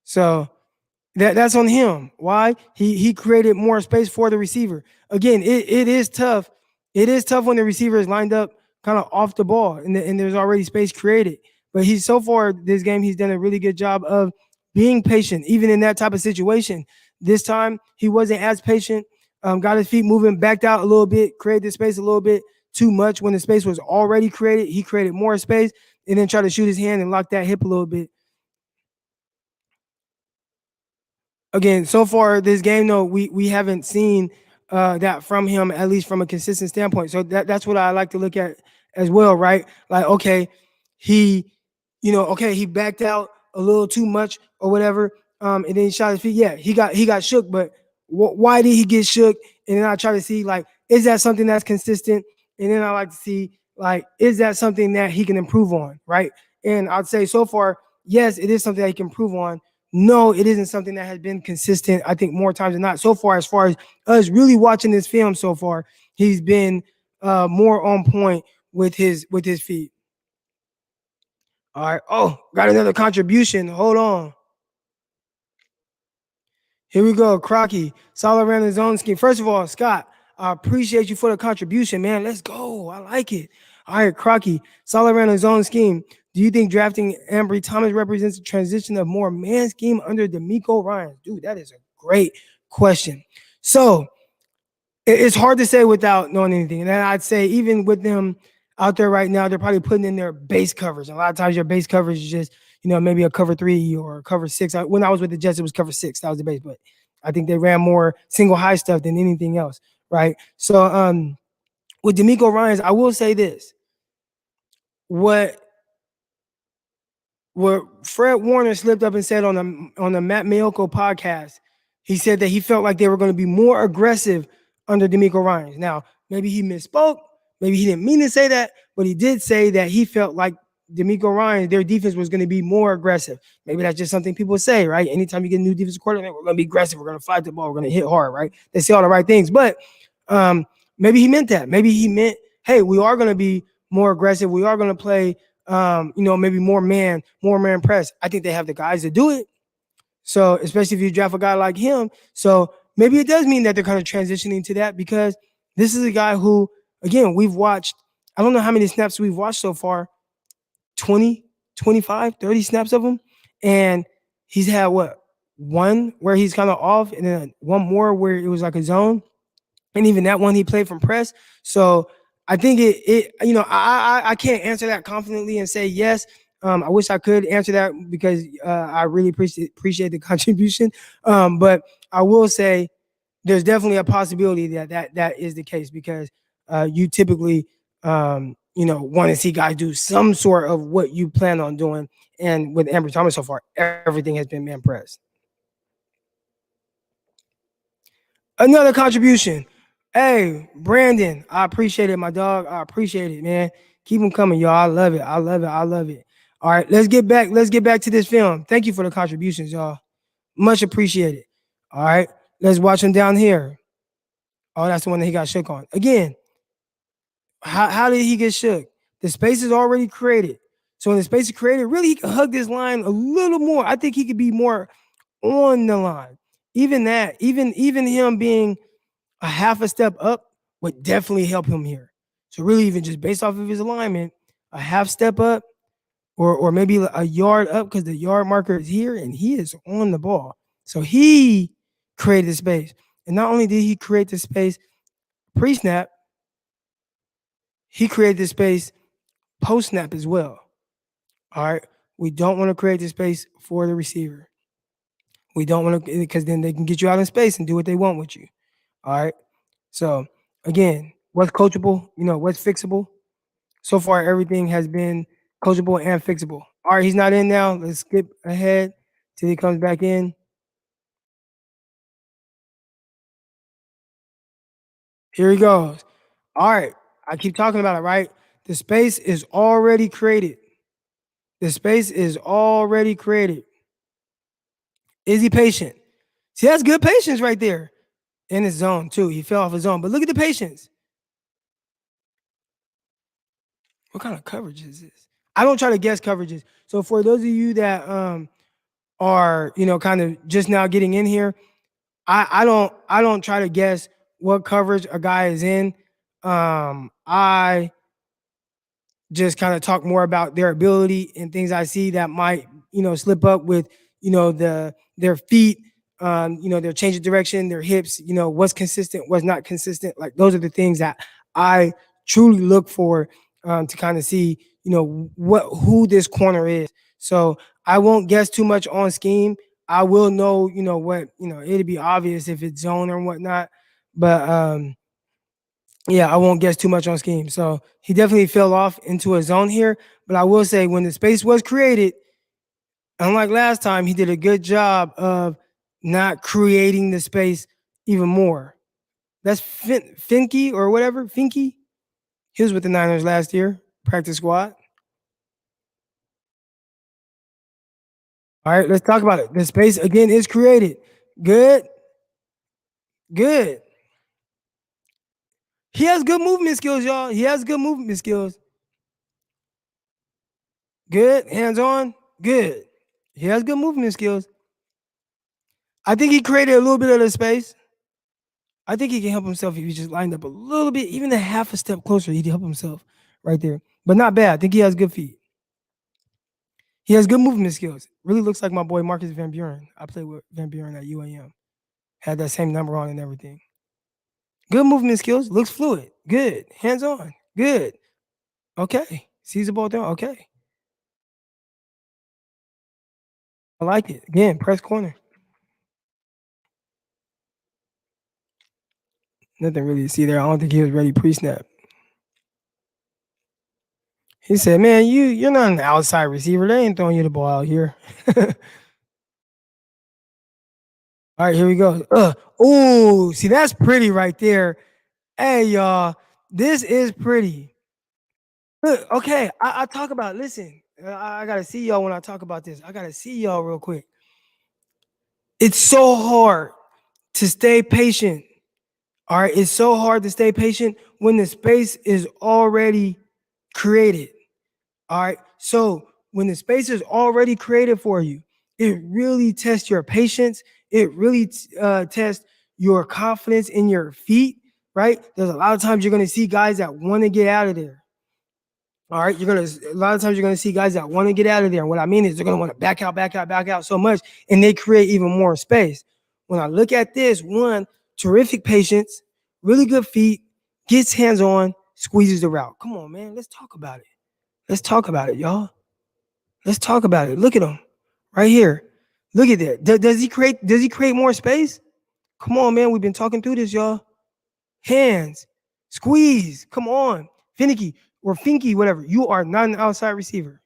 So that's on him. Why? He created more space for the receiver. Again, it is tough. It is tough when the receiver is lined up kind of off the ball and there's already space created. But he's so far this game, he's done a really good job of being patient, even in that type of situation. This time he wasn't as patient. Got his feet moving, backed out a little bit, created the space a little bit too much when the space was already created. He created more space and then tried to shoot his hand and lock that hip a little bit. Again, so far this game, though, we haven't seen that from him, at least from a consistent standpoint. So that's what I like to look at as well, right? Like, okay, he backed out a little too much or whatever, and then he shot his feet. Yeah, he got shook, but why did he get shook? And then I try to see, like, is that something that's consistent? And then I like to see, like, is that something that he can improve on, right? And I'd say so far, yes, it is something that he can improve on. No, it isn't something that has been consistent, I think, more times than not. So far, as us really watching this film so far, he's been more on point with his feet. All right. Oh, got another contribution. Hold on. Here we go. Crocky. Solid ran his own scheme. First of all, Scott, I appreciate you for the contribution, man. Let's go. I like it. All right, Crocky. Solid ran his own scheme. Do you think drafting Ambry Thomas represents a transition of more man scheme under DeMeco Ryans? Dude, that is a great question. So it's hard to say without knowing anything. And then I'd say even with them out there right now, they're probably putting in their base coverage. A lot of times your base coverage is just, maybe a cover 3 or a cover 6. When I was with the Jets, it was cover 6. That was the base, but I think they ran more single high stuff than anything else, right? So with DeMeco Ryans, I will say this. What Fred Warner slipped up and said on the Matt Mayoko podcast, he said that he felt like they were going to be more aggressive under DeMeco Ryans. Now, maybe he misspoke. Maybe he didn't mean to say that, but he did say that he felt like DeMeco Ryans, their defense was going to be more aggressive. Maybe that's just something people say, right? Anytime you get a new defensive coordinator, we're going to be aggressive. We're going to fight the ball. We're going to hit hard, right? They say all the right things. But maybe he meant that. Maybe he meant, hey, we are going to be more aggressive. We are going to play maybe more man press. I think they have the guys to do it. So especially if you draft a guy like him. So maybe it does mean that they're kind of transitioning to that, because this is a guy who, again, we've watched, I don't know how many snaps we've watched so far, 20, 25, 30 snaps of him. And he's had one where he's kind of off, and then one more where it was like a zone. And even that one he played from press. So I think I can't answer that confidently and say yes. I wish I could answer that, because I really appreciate the contribution. But I will say there's definitely a possibility that is the case, because you typically want to see guys do some sort of what you plan on doing. And with Ambry Thomas so far, everything has been man press. Another contribution. Hey, Brandon, I appreciate it, my dog. I appreciate it, man. Keep them coming, y'all. I love it. I love it. I love it. All right, let's get back. Let's get back to this film. Thank you for the contributions, y'all. Much appreciated. All right, let's watch him down here. Oh, that's the one that he got shook on. Again, how did he get shook? The space is already created. So when the space is created, really he can hug this line a little more. I think he could be more on the line. Even that, even him being a half a step up would definitely help him here. So really, even just based off of his alignment, a half step up or maybe a yard up, because the yard marker is here and he is on the ball. So he created the space. And not only did he create the space pre-snap, he created the space post-snap as well. All right. We don't want to create the space for the receiver. We don't want to, because then they can get you out in space and do what they want with you. All right. So again, what's coachable? What's fixable? So far, everything has been coachable and fixable. All right, he's not in now. Let's skip ahead till he comes back in. Here he goes. All right. I keep talking about it, right? The space is already created. The space is already created. Is he patient? See, that's good patience right there. In his zone, too. He fell off his zone. But look at the patience. What kind of coverage is this? I don't try to guess coverages. So for those of you that are, kind of just now getting in here, I don't try to guess what coverage a guy is in. I just kind of talk more about their ability and things I see that might, slip up with, their feet, their change of direction, their hips, what's consistent, what's not consistent. Like those are the things that I truly look for to kind of see, who this corner is. So I won't guess too much on scheme. I will know, what, it'd be obvious if it's zone or whatnot. But yeah, I won't guess too much on scheme. So he definitely fell off into a zone here. But I will say when the space was created, unlike last time, he did a good job of not creating the space even more. That's Finke or whatever. Finke. He was with the Niners last year, practice squad. All right, let's talk about it. The space, again, is created. Good. Good. He has good movement skills, y'all. He has good movement skills. Good. Hands on. Good. He has good movement skills. I think he created a little bit of the space. I think he can help himself if he just lined up a little bit, even a half a step closer. He'd help himself right there. But not bad. I think he has good feet. He has good movement skills. Really looks like my boy Marcus Van Buren. I played with Van Buren at UAM. Had that same number on and everything. Good movement skills. Looks fluid. Good. Hands on. Good. Okay. Sees the ball down. Okay. I like it. Again, press corner. Nothing really to see there. I don't think he was ready pre-snap. He said, "Man, you're not an outside receiver. They ain't throwing you the ball out here." All right, here we go. Oh, see, that's pretty right there. Hey, y'all, this is pretty. Look, okay, I talk about. Listen, I gotta see y'all when I talk about this. I gotta see y'all real quick. It's so hard to stay patient. All right, it's so hard to stay patient when the space is already created. All right, so when the space is already created for you, it really tests your patience. It really tests your confidence in your feet. Right? There's a lot of times you're going to see guys that want to get out of there. All right, a lot of times you're gonna see guys that want to get out of there. And what I mean is they're gonna want to back out so much, and they create even more space. When I look at this, one, terrific patience, really good feet, gets hands on, squeezes the route. Come on, man, let's talk about it. Let's talk about it, y'all. Let's talk about it. Look at him right here. Look at that. Does he create more space? Come on, man. We've been talking through this, y'all. Hands, squeeze. Come on, finicky or finky, whatever. You are not an outside receiver.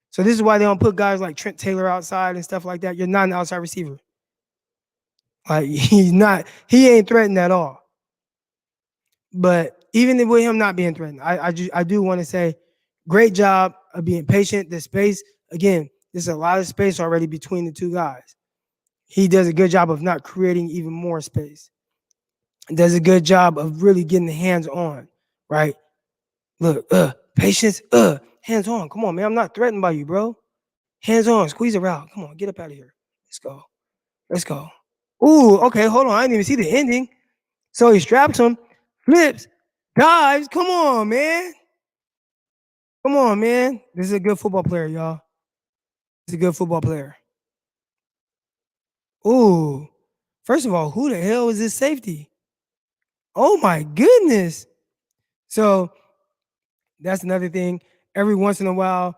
So this is why they don't put guys like Trent Taylor outside and stuff like that. You're not an outside receiver. Like he's not. He ain't threatened at all. But even with him not being threatened, I do want to say, great job of being patient. The space, again, there's a lot of space already between the two guys. He does a good job of not creating even more space. Does a good job of really getting the hands on, right? Look, patience, hands on. Come on, man. I'm not threatened by you, bro. Hands on, squeeze it out. Come on, get up out of here. Let's go. Let's go. Ooh, okay, hold on. I didn't even see the ending. So he straps him, flips, dives. Come on, man. Come on, man. This is a good football player, y'all. This is a good football player. Ooh. First of all, who the hell is this safety? Oh my goodness. So that's another thing. Every once in a while,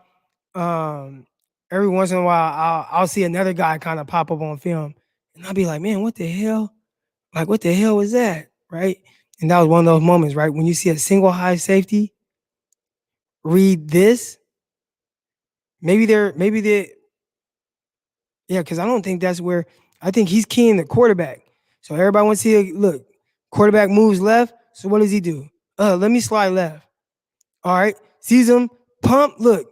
um, I'll see another guy kind of pop up on film, and I'll be like, man, what the hell? Like, what the hell was that? Right? And that was one of those moments, right? When you see a single high safety read this, maybe yeah, because I don't think that's where I think he's keying the quarterback. So everybody wants to see, look, quarterback moves left. So what does he do? Let me slide left. All right. Sees him, pump. Look,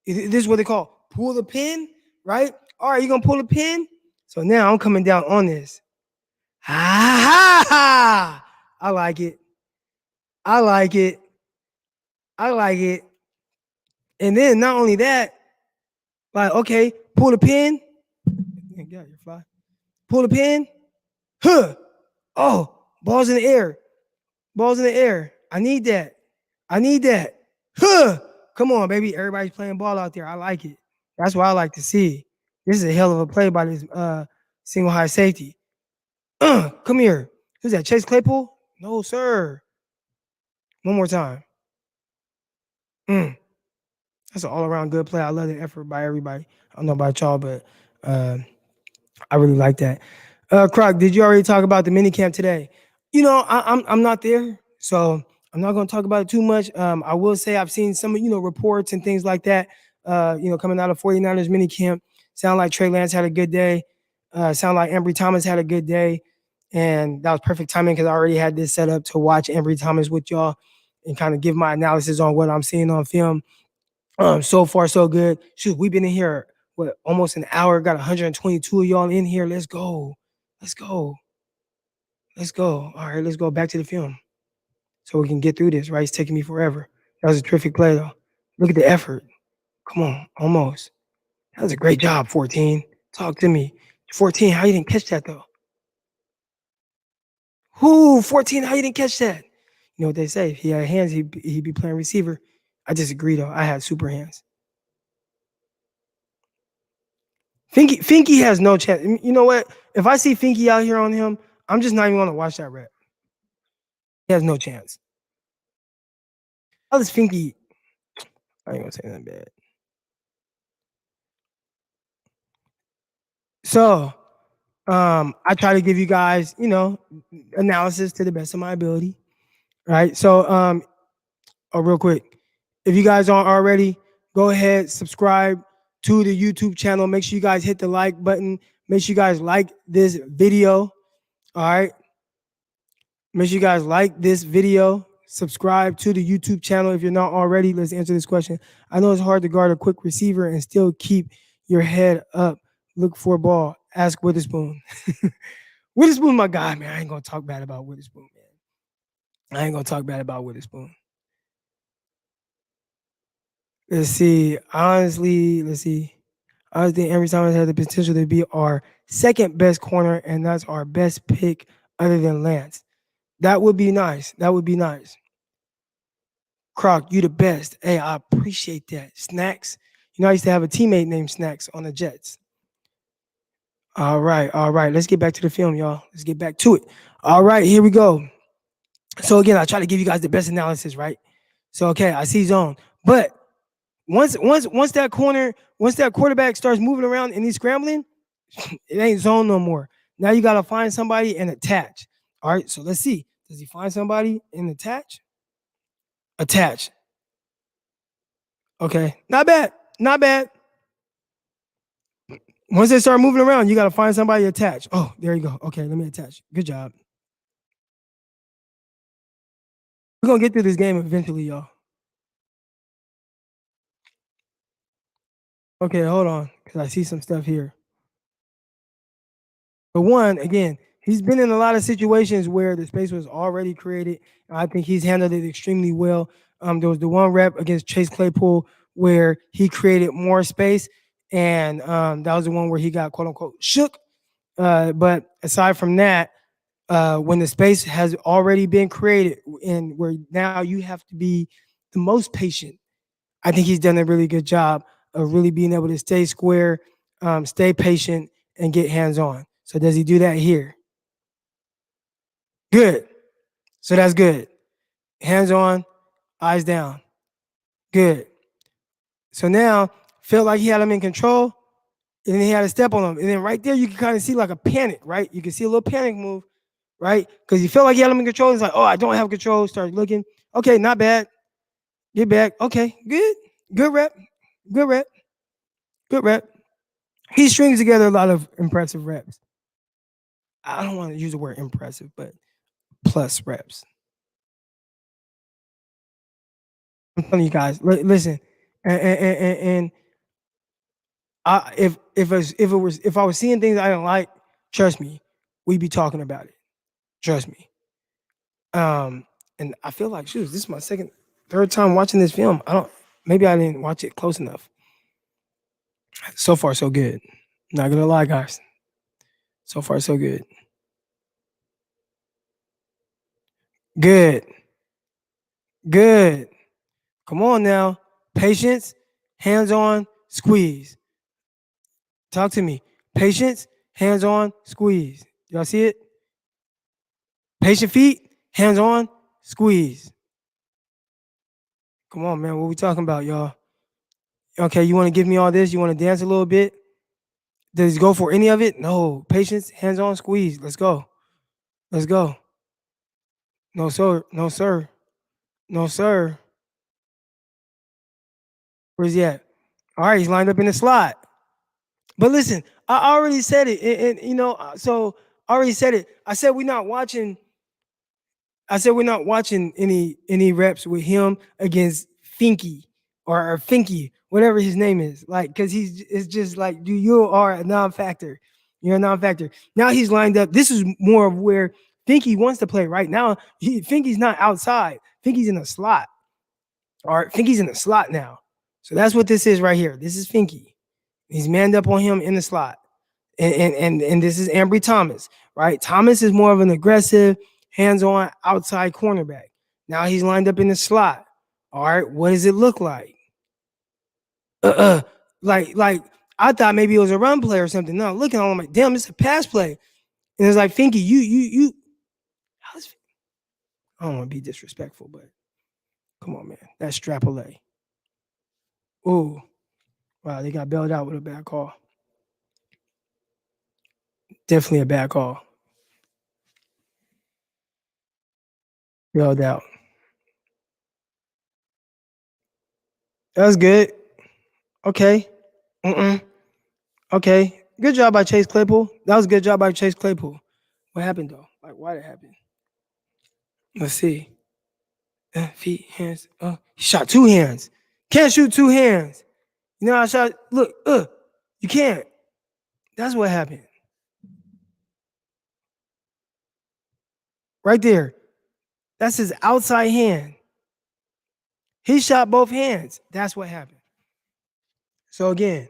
this is what they call pull the pin, right? All right, you gonna pull the pin? So now I'm coming down on this. Ha ha! I like it. I like it. I like it. And then not only that, like, okay, pull the pin. Get out your fly. Pull the pin. Huh. Oh, balls in the air. Balls in the air. I need that. I need that. Huh. Come on, baby. Everybody's playing ball out there. I like it. That's what I like to see. This is a hell of a play by this single high safety. Come here. Who's that? Chase Claypool? No, sir. One more time. That's an all-around good play. I love the effort by everybody. I don't know about y'all, but I really like that. Croc, did you already talk about the mini camp today? I'm not there, so I'm not going to talk about it too much. I will say I've seen some reports and things like that. Coming out of 49ers mini camp, sound like Trey Lance had a good day. Sound like Ambry Thomas had a good day, and that was perfect timing because I already had this set up to watch Ambry Thomas with y'all and kind of give my analysis on what I'm seeing on film. So far so good. Shoot, we've been in here almost an hour. Got 122 of y'all in here. Let's go. Let's go. Let's go. All right, let's go back to the film so we can get through this. Right, it's taking me forever. That was a terrific play though. Look at the effort. Come on, almost. That was a great job, 14. Talk to me. 14, how you didn't catch that though? Who 14? How you didn't catch that? You know what they say? If he had hands, he'd be playing receiver. I disagree though. I had super hands. Finky has no chance. You know what? If I see Finky out here on him, I'm just not even gonna watch that rep. He has no chance. How does Finky? I ain't gonna say nothing bad. So, I try to give you guys, analysis to the best of my ability. Right. So, real quick, if you guys aren't already, go ahead, subscribe to the YouTube channel. Make sure you guys hit the like button. Make sure you guys like this video. All right. Make sure you guys like this video. Subscribe to the YouTube channel if you're not already. Let's answer this question. I know it's hard to guard a quick receiver and still keep your head up. Look for a ball. Ask Witherspoon. Witherspoon, my guy, man. I ain't gonna talk bad about Witherspoon, man. I ain't gonna talk bad about Witherspoon. Let's see. Honestly, I think Ambry Thomas has the potential to be our second best corner, and that's our best pick other than Lance. That would be nice. That would be nice. Croc, you the best. Hey, I appreciate that. Snacks. I used to have a teammate named Snacks on the Jets. All right. Let's get back to the film, y'all. Let's get back to it. All right, here we go. So again, I try to give you guys the best analysis, right? So okay, I see zone. But once that quarterback starts moving around and he's scrambling, it ain't zone no more. Now you gotta find somebody and attach. All right, so let's see. Does he find somebody and attach? Attach. Okay, not bad. Not bad. Once they start moving around, you gotta find somebody to attach. Oh, there you go. Okay, let me attach. Good job. We're gonna get through this game eventually, y'all. Okay, hold on, because I see some stuff here. But one, again, he's been in a lot of situations where the space was already created. I think he's handled it extremely well. There was the one rep against Chase Claypool where he created more space, and that was the one where he got quote unquote shook. But aside from that, when the space has already been created and where now you have to be the most patient, I think he's done a really good job of really being able to stay square, stay patient, and get hands on. So does he do that here? Good. So that's good. Hands on, eyes down. Good. So now felt like he had him in control, and then he had a step on him. And then right there, you can kind of see like a panic, right? You can see a little panic move, right? Because he felt like he had him in control. He's like, oh, I don't have control. Started looking. Okay, not bad. Get back. Okay, good. Good rep. Good rep. Good rep. He strings together a lot of impressive reps. I don't want to use the word impressive, but plus reps. I'm telling you guys, listen, and if I was seeing things I didn't like, trust me, we'd be talking about it. Trust me. And I feel like, shoot, this is my third time watching this film. Maybe I didn't watch it close enough. So far, so good. Not gonna lie, guys. So far, so good. Good. Good. Come on now. Patience, hands on, squeeze. Talk to me. Patience, hands on, squeeze. Y'all see it? Patient feet, hands on, squeeze. Come on, man. What we talking about, y'all? Okay, you want to give me all this? You want to dance a little bit? Does he go for any of it? No. Patience, hands on, squeeze. Let's go. Let's go. No, sir. No, sir. No, sir. Where's he at? All right, he's lined up in the slot. But listen, I already said it. So I already said it. I said we're not watching any reps with him against Finky or Finky, whatever his name is. Like, because it's just like, dude, you are a non-factor. You're a non-factor. Now he's lined up. This is more of where Finky wants to play right now. Finky's not outside. Finky's in a slot. All right, Finky's in the slot now. So that's what this is right here. This is Finky. He's manned up on him in the slot. And this is Ambry Thomas, right? Thomas is more of an aggressive, hands-on outside cornerback. Now he's lined up in the slot. All right, what does it look like? Like I thought maybe it was a run play or something. No, looking on, I'm like, damn, it's a pass play. And it's like, Finky, you. I don't want to be disrespectful, but come on, man. That's strapolay. Ooh, wow, they got bailed out with a bad call. Definitely a bad call. Bailed out. That was good. Okay. Mm-mm. Okay. Good job by Chase Claypool. That was a good job by Chase Claypool. What happened though? Like, why did it happen? Let's see. Feet, hands. He shot two hands. Can't shoot two hands. You know, I shot. Look, you can't. That's what happened. Right there. That's his outside hand. He shot both hands. That's what happened. So again,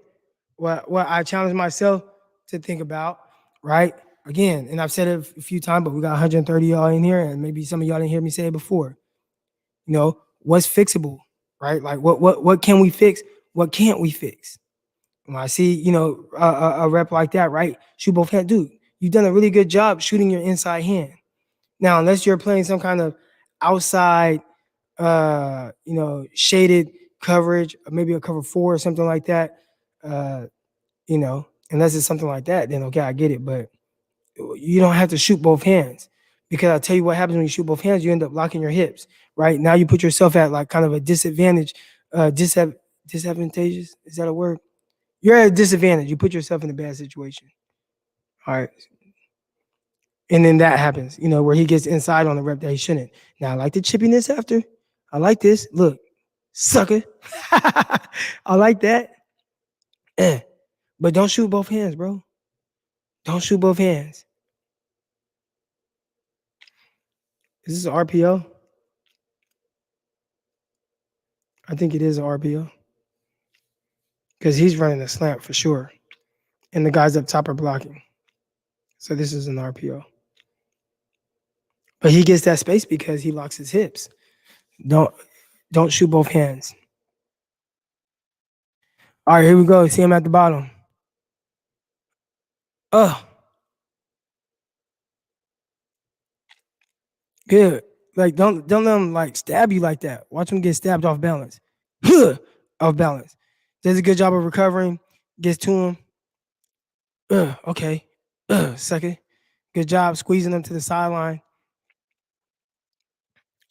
what I challenge myself to think about, right? Again, and I've said it a few times, but we got 130 y'all in here, and maybe some of y'all didn't hear me say it before. You know, what's fixable, right? Like what can we fix? What can't we fix? When I see, you know, a rep like that, right? Shoot both hands. Dude, you've done a really good job shooting your inside hand. Now, unless you're playing some kind of outside, you know, shaded coverage, or maybe a cover four or something like that, uh, you know, unless it's something like that, then okay, I get it. But you don't have to shoot both hands, because I'll tell you what happens when you shoot both hands, you end up locking your hips, right? Now you put yourself at like kind of a disadvantage, disadvantageous. Is that a word? You're at a disadvantage. You put yourself in a bad situation. All right. And then that happens, you know, where he gets inside on the rep that he shouldn't. Now, I like the chippiness after. I like this. Look, sucker. I like that. Eh. But don't shoot both hands, bro. Don't shoot both hands. Is this an RPO? I think it is an RPO. Because he's running a slant for sure. And the guys up top are blocking. So this is an RPO. But he gets that space because he locks his hips. Don't shoot both hands. All right, here we go. See him at the bottom. Good. Like don't let him like stab you like that. Watch him get stabbed off balance. Off balance. Does a good job of recovering. Gets to him. Okay. Second. Good job squeezing him to the sideline.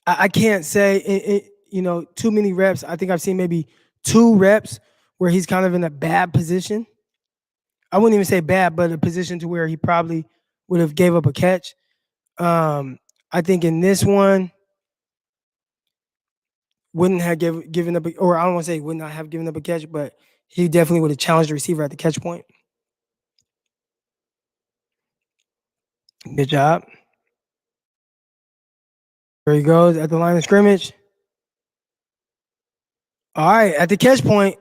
I can't say you know, too many reps. I think I've seen maybe 2 reps where he's kind of in a bad position. I wouldn't even say bad, but a position to where he probably would have gave up a catch. I think in this one, wouldn't have given up, or I don't want to say would not have given up a catch, but he definitely would have challenged the receiver at the catch point. Good job. There he goes at the line of scrimmage. All right, at the catch point,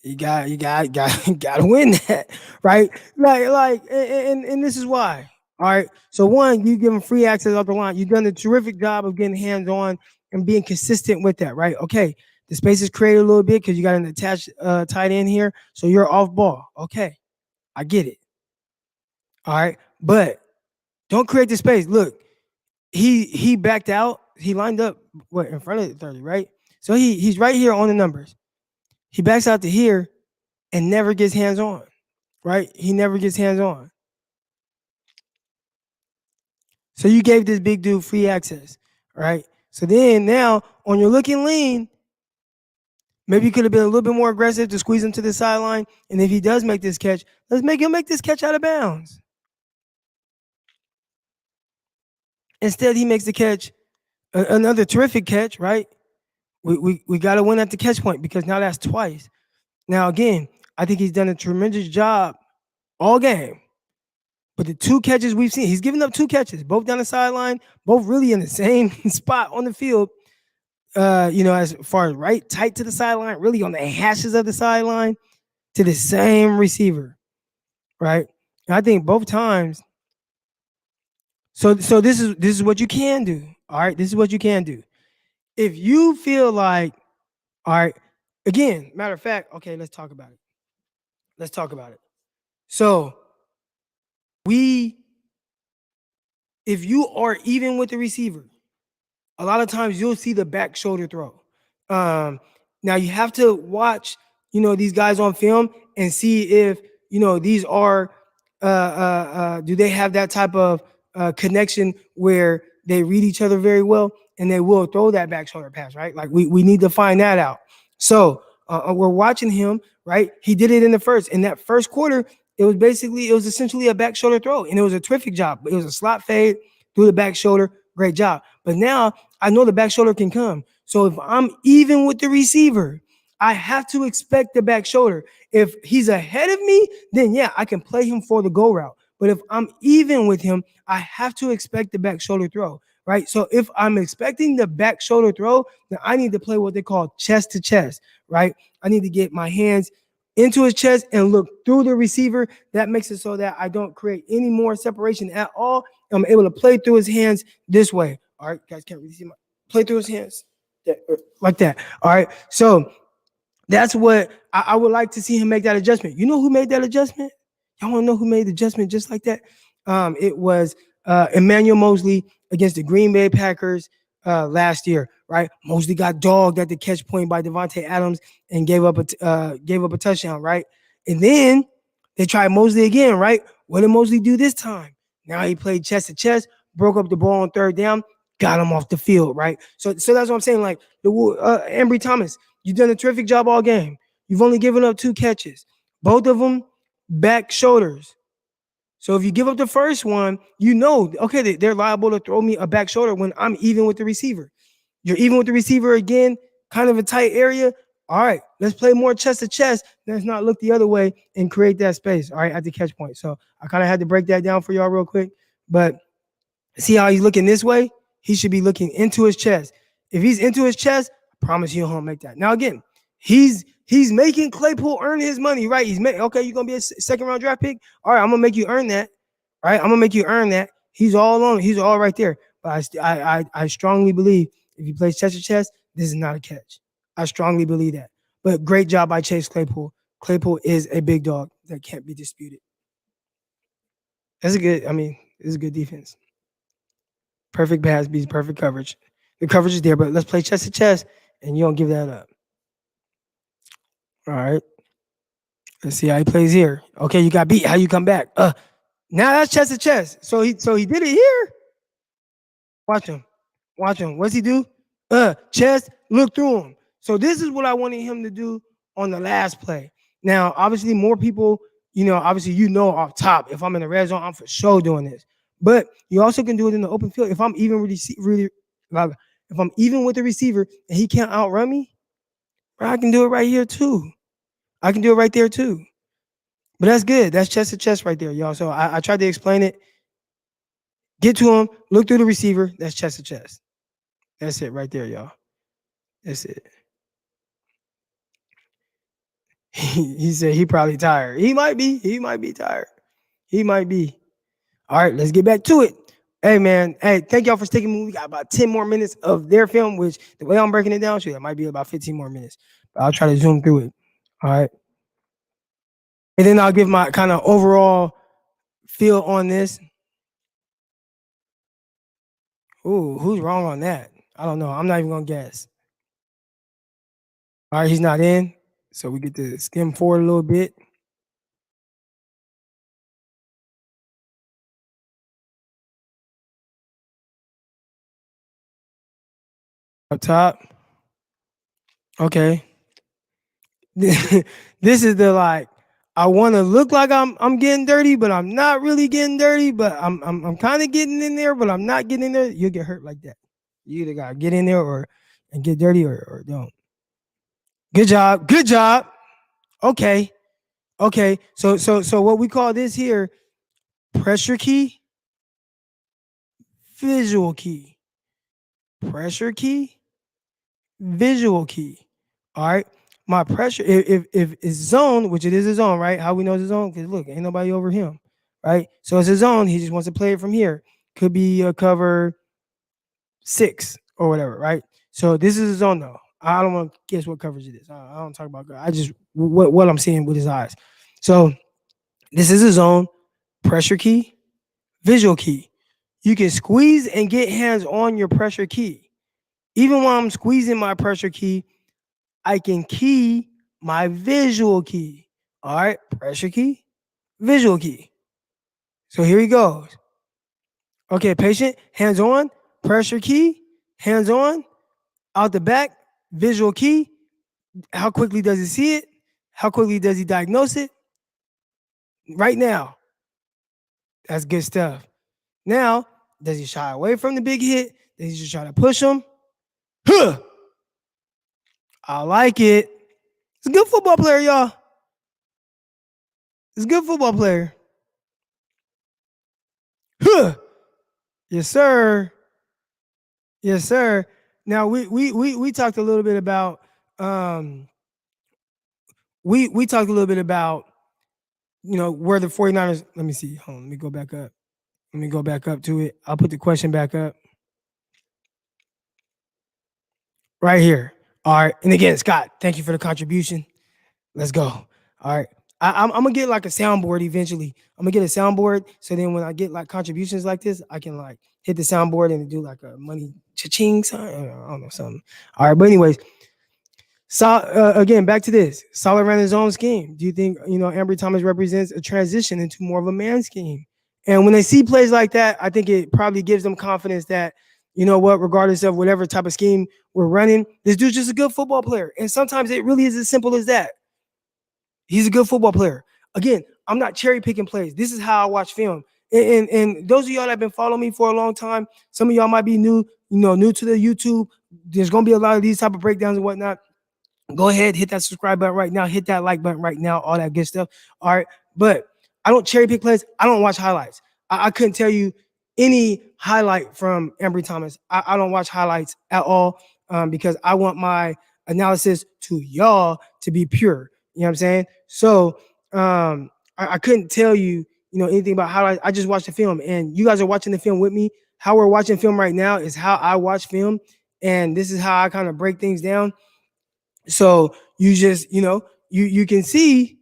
you got to win that, right? And this is why. All right. So one, you give him free access off the line. You've done a terrific job of getting hands on and being consistent with that, right? Okay. The space is created a little bit because you got an attached tight end here, so you're off ball. Okay, I get it. All right, but don't create the space. Look, he backed out. He lined up in front of the 30, right? So he's right here on the numbers. He backs out to here and never gets hands on, right? He never gets hands on. So you gave this big dude free access, right? So then now on your looking lean, maybe you could have been a little bit more aggressive to squeeze him to the sideline. And if he does make this catch, let's make him make this catch out of bounds. Instead, he makes the catch, another terrific catch, right? We got to win at the catch point because now that's twice. Now, again, I think he's done a tremendous job all game. But the 2 catches we've seen, he's given up 2 catches, both down the sideline, both really in the same spot on the field. You know, as far as right tight to the sideline, really on the hashes of the sideline to the same receiver, right? And I think both times. So this is what you can do. All right, this is what you can do. If you feel like, all right, again, matter of fact, okay, let's talk about it. Let's talk about it. So we, if you are even with the receiver, a lot of times you'll see the back shoulder throw. Um, Now you have to watch, these guys on film and see if these are do they have that type of connection where they read each other very well and they will throw that back shoulder pass, right? Like we need to find that out. So we're watching him, right? He did it in the first. In that first quarter, it was essentially a back shoulder throw, and it was a terrific job. It was a slot fade through the back shoulder, great job. But now I know the back shoulder can come. So if I'm even with the receiver, I have to expect the back shoulder. If he's ahead of me, then yeah, I can play him for the go route. But if I'm even with him, I have to expect the back shoulder throw, right? So if I'm expecting the back shoulder throw, then I need to play what they call chest to chest, right? I need to get my hands into his chest and look through the receiver. That makes it so that I don't create any more separation at all. I'm able to play through his hands this way. All right, guys can't really see my play through his hands like that. All right, so that's what I would like to see him make that adjustment. You know who made that adjustment? Y'all want to know who made the adjustment just like that? It was Emmanuel Mosley against the Green Bay Packers last year, right? Mosley got dogged at the catch point by Devontae Adams and gave up a touchdown, right? And then they tried Mosley again, right? What did Mosley do this time? Now he played chest to chest, broke up the ball on third down, got him off the field, right? So that's what I'm saying. Like Ambry Thomas, you've done a terrific job all game. You've only given up 2 catches, both of them back shoulders. So if you give up the first one, okay, they're liable to throw me a back shoulder when I'm even with the receiver. You're even with the receiver again, kind of a tight area. All right, let's play more chest to chest. Let's not look the other way and create that space, all right, at the catch point. So I kind of had to break that down for y'all real quick. But see how he's looking this way? He should be looking into his chest. If he's into his chest, I promise you he'll make that. Now, again, he's making Claypool earn his money, right? Okay, you're going to be a second round draft pick? All right, I'm going to make you earn that. All right, I'm going to make you earn that. He's all on. He's all right there. But I strongly believe if he plays chest to chest, this is not a catch. I strongly believe that. But great job by Chase Claypool. Claypool is a big dog that can't be disputed. It's a good defense. Perfect pass beats perfect coverage. The coverage is there, but let's play chest to chest, and you don't give that up. All right. Let's see how he plays here. Okay, you got beat. How you come back? Now that's chest to chest. So he did it here. Watch him. Watch him. What's he do? Chest, look through him. So this is what I wanted him to do on the last play. Now, obviously, more people, off top, if I'm in the red zone, I'm for sure doing this. But you also can do it in the open field. If I'm even if I'm even with the receiver and he can't outrun me, I can do it right here too. I can do it right there too. But that's good. That's chest to chest right there, y'all. So I tried to explain it. Get to him, look through the receiver. That's chest to chest. That's it right there, y'all. That's it. He said he probably tired. He might be. He might be tired. He might be. All right, let's get back to it. Hey, man. Hey, thank y'all for sticking with me. We got about 10 more minutes of their film, which the way I'm breaking it down, it might be about 15 more minutes. But I'll try to zoom through it. All right. And then I'll give my kind of overall feel on this. Ooh, who's wrong on that? I don't know. I'm not even going to guess. All right, he's not in. So we get to skim forward a little bit. Up top. Okay. This is the like I want to look like I'm getting dirty, but I'm not really getting dirty, but I'm kind of getting in there, but I'm not getting in there. You'll get hurt like that. You either gotta get in there and get dirty or don't. Good job. Good job. Okay. Okay. So what we call this here, pressure key, visual key. Pressure key, visual key. All right. My pressure, if it's zone, which it is a zone, right? How we know it's a zone? Because look, ain't nobody over him, right? So it's a zone. He just wants to play it from here. Could be a cover 6 or whatever, right? So this is a zone though. I don't want to guess what coverage it is. I don't talk about. I just what I'm seeing with his eyes. So this is a zone, pressure key, visual key. You can squeeze and get hands on your pressure key. Even while I'm squeezing my pressure key, I can key my visual key. All right, pressure key, visual key. So here he goes. Okay, patient, hands on, pressure key, hands on, out the back, visual key. How quickly does he see it? How quickly does he diagnose it? Right now, that's good stuff. Now, does he shy away from the big hit? Does he just try to push him? Huh! I like it. It's a good football player, y'all. It's a good football player. Huh! Yes, sir. Yes, sir. Now we talked a little bit about we talked a little bit about where the 49ers. Let me see. Hold on, let me go back up. Let me go back up to it. I'll put the question back up. Right here. All right. And again, Scott, thank you for the contribution. Let's go. All right. I'm gonna get like a soundboard eventually. I'm gonna get a soundboard so then when I get like contributions like this, I can like hit the soundboard and do like a money cha-ching sign. I don't know something. All right, but anyways, so again, back to this solid ran his own scheme. Do you think Ambry Thomas represents a transition into more of a man scheme? And when they see plays like that, I think it probably gives them confidence that regardless of whatever type of scheme we're running, this dude's just a good football player. And sometimes it really is as simple as that. He's a good football player. Again, I'm not cherry picking plays. This is how I watch film. And those of y'all that have been following me for a long time, some of y'all might be new to the YouTube. There's gonna be a lot of these type of breakdowns and whatnot. Go ahead, hit that subscribe button right now, hit that like button right now, all that good stuff. All right. But I don't cherry pick plays. I don't watch highlights. I couldn't tell you any highlight from Ambry Thomas. I don't watch highlights at all because I want my analysis to y'all to be pure. You know what I'm saying? So I couldn't tell you, anything about highlights. I just watched the film and you guys are watching the film with me. How we're watching film right now is how I watch film. And this is how I kind of break things down. So you just, you can see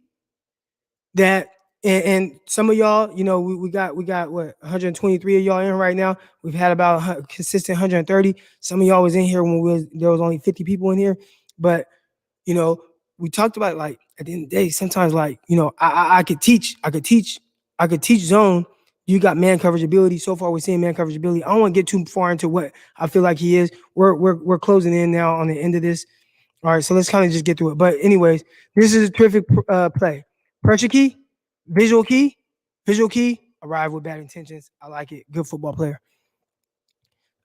that, and some of y'all, we got what 123 of y'all in right now. We've had about a consistent 130. Some of y'all was in here when there was only 50 people in here, but we talked about like at the end of the day, sometimes like I could teach zone. You got man coverage ability. So far, we're seeing man coverage ability. I don't want to get too far into what I feel like he is. We're closing in now on the end of this. All right, so let's kind of just get through it. But anyways, this is a terrific play. Pressure key, visual key, arrive with bad intentions. I like it. Good football player.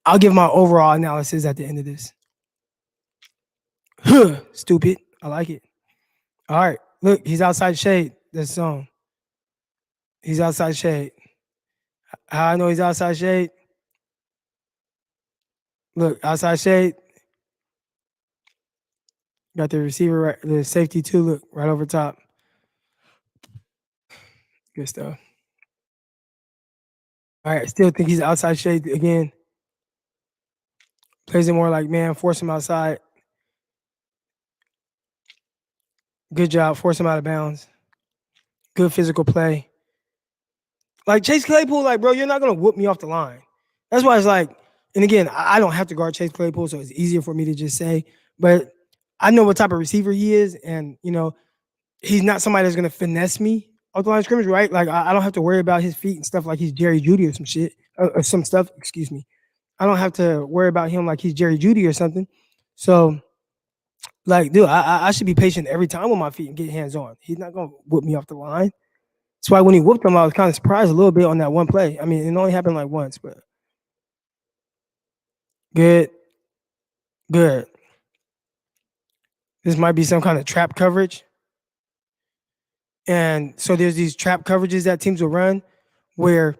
I'll give my overall analysis at the end of this. Stupid. I like it. All right, look, he's outside shade. This zone. He's outside shade. How I know he's outside shade? Look, outside shade. Got the receiver, right, the safety too. Look, right over top. Good stuff. All right, still think he's outside shade again. Plays it more like man, force him outside. Good job, force him out of bounds. Good physical play. Like Chase Claypool, like bro, you're not gonna whoop me off the line. That's why it's like, and again, I don't have to guard Chase Claypool, so it's easier for me to just say. But I know what type of receiver he is, and he's not somebody that's gonna finesse me off the line of scrimmage, right? Like I don't have to worry about his feet and stuff like he's Jerry Judy or some shit or some stuff. Excuse me. I don't have to worry about him like he's Jerry Judy or something. So, like, dude, I should be patient every time with my feet and get hands on. He's not gonna whoop me off the line. That's why when he whooped him, I was kind of surprised a little bit on that one play. I mean, it only happened like once, but good. This might be some kind of trap coverage. And so there's these trap coverages that teams will run where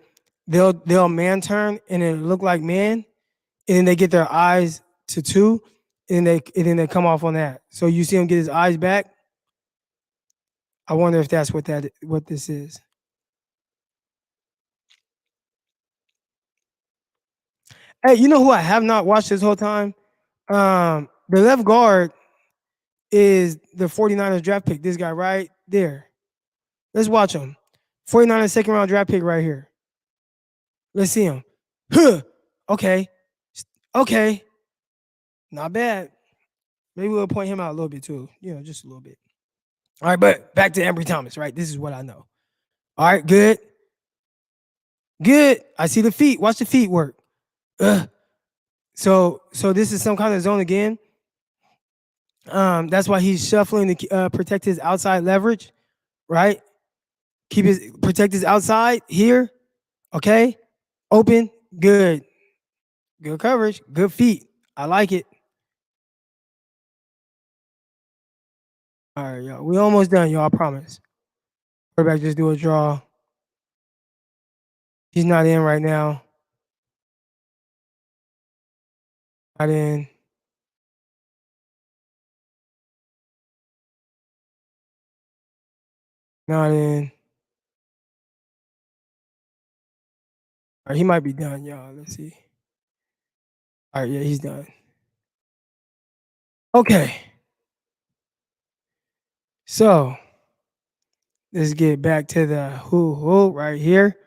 they'll man turn and it look like man, and then they get their eyes to two, and then they come off on that. So you see him get his eyes back. I wonder if that's what this is. Hey, you know who I have not watched this whole time? The left guard is the 49ers draft pick. This guy right there. Let's watch him. 49 second round draft pick right here. Let's see him. Huh. Okay. Okay. Not bad. Maybe we'll point him out a little bit too. Just a little bit. All right, but back to Ambry Thomas, right? This is what I know. All right, good. Good. I see the feet. Watch the feet work. Ugh. So this is some kind of zone again. That's why he's shuffling to protect his outside leverage, right? Protect his outside here. Okay. Open. Good. Good coverage. Good feet. I like it. All right, y'all. We almost done, y'all. I promise. Quarterback just do a draw. He's not in right now. Not in. Not in. All right, he might be done, y'all. Let's see. All right, yeah, he's done. Okay. So let's get back to the who right here.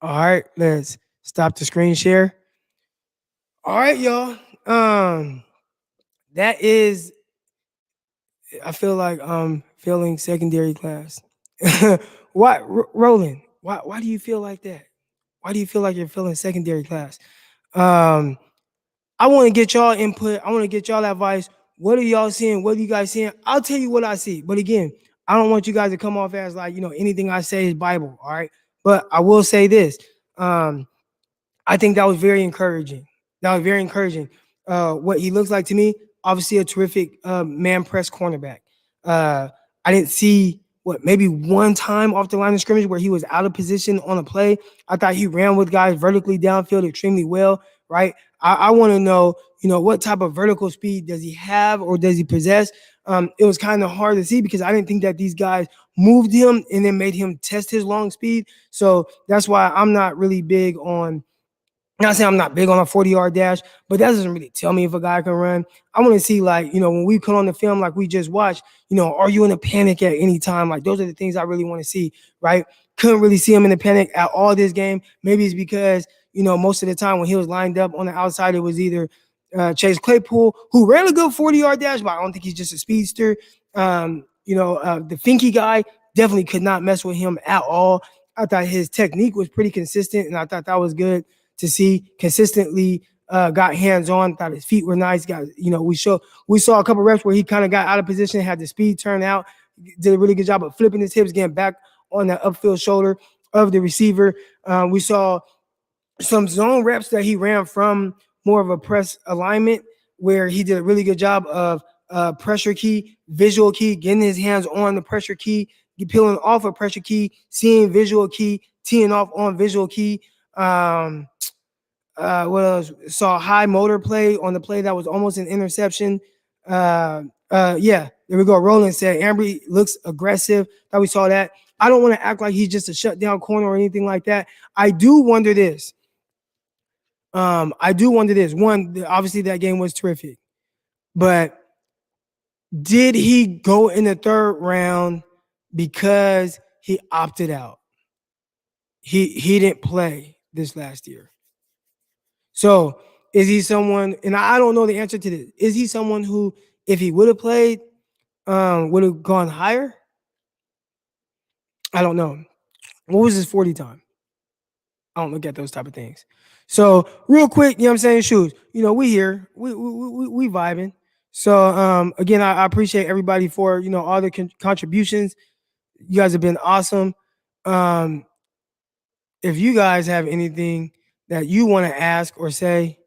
All right, let's stop the screen share. All right, y'all. That is, I feel like I'm failing secondary class. Why, Roland? Why do you feel like that? Why do you feel like you're failing secondary class? Um, I want to get y'all input. I want to get y'all advice. What are y'all seeing? What are you guys seeing? I'll tell you what I see. But again, I don't want you guys to come off as like, anything I say is Bible. All right. But I will say this. I think that was very encouraging. That was very encouraging. What he looks like to me, obviously a terrific man press cornerback. Uh, I didn't see maybe one time off the line of scrimmage where he was out of position on a play. I thought he ran with guys vertically downfield extremely well, right? I want to know, what type of vertical speed does he have or does he possess? It was kind of hard to see because I didn't think that these guys moved him and then made him test his long speed. So that's why I'm not really big on not saying I'm not big on a 40-yard dash, but that doesn't really tell me if a guy can run. I want to see, like, when we put on the film like we just watched, are you in a panic at any time? Like, those are the things I really want to see, right? Couldn't really see him in a panic at all this game. Maybe it's because, most of the time when he was lined up on the outside, it was either Chase Claypool, who ran a good 40-yard dash, but I don't think he's just a speedster. The Finky guy definitely could not mess with him at all. I thought his technique was pretty consistent, and I thought that was good to see. Consistently got hands on. Thought his feet were nice. We saw a couple reps where he kind of got out of position, had the speed turn out, did a really good job of flipping his hips, getting back on the upfield shoulder of the receiver. We saw some zone reps that he ran from more of a press alignment where he did a really good job of pressure key, visual key, getting his hands on the pressure key, peeling off a pressure key, seeing visual key, teeing off on visual key. What else? Saw high motor play on the play that was almost an interception. Yeah, there we go. Roland said Ambry looks aggressive. Thought we saw that. I don't want to act like he's just a shutdown corner or anything like that. I do wonder this. One, obviously that game was terrific, but did he go in the third round because he opted out? He didn't play this last year. So is he someone, and I don't know the answer to this, is he someone who, if he would have played, would have gone higher? I don't know. What was his 40 time? I don't look at those type of things. So real quick, you know what I'm saying? Shoes, we here, we vibing. So again, I appreciate everybody for, all the contributions. You guys have been awesome. If you guys have anything that you want to ask or say,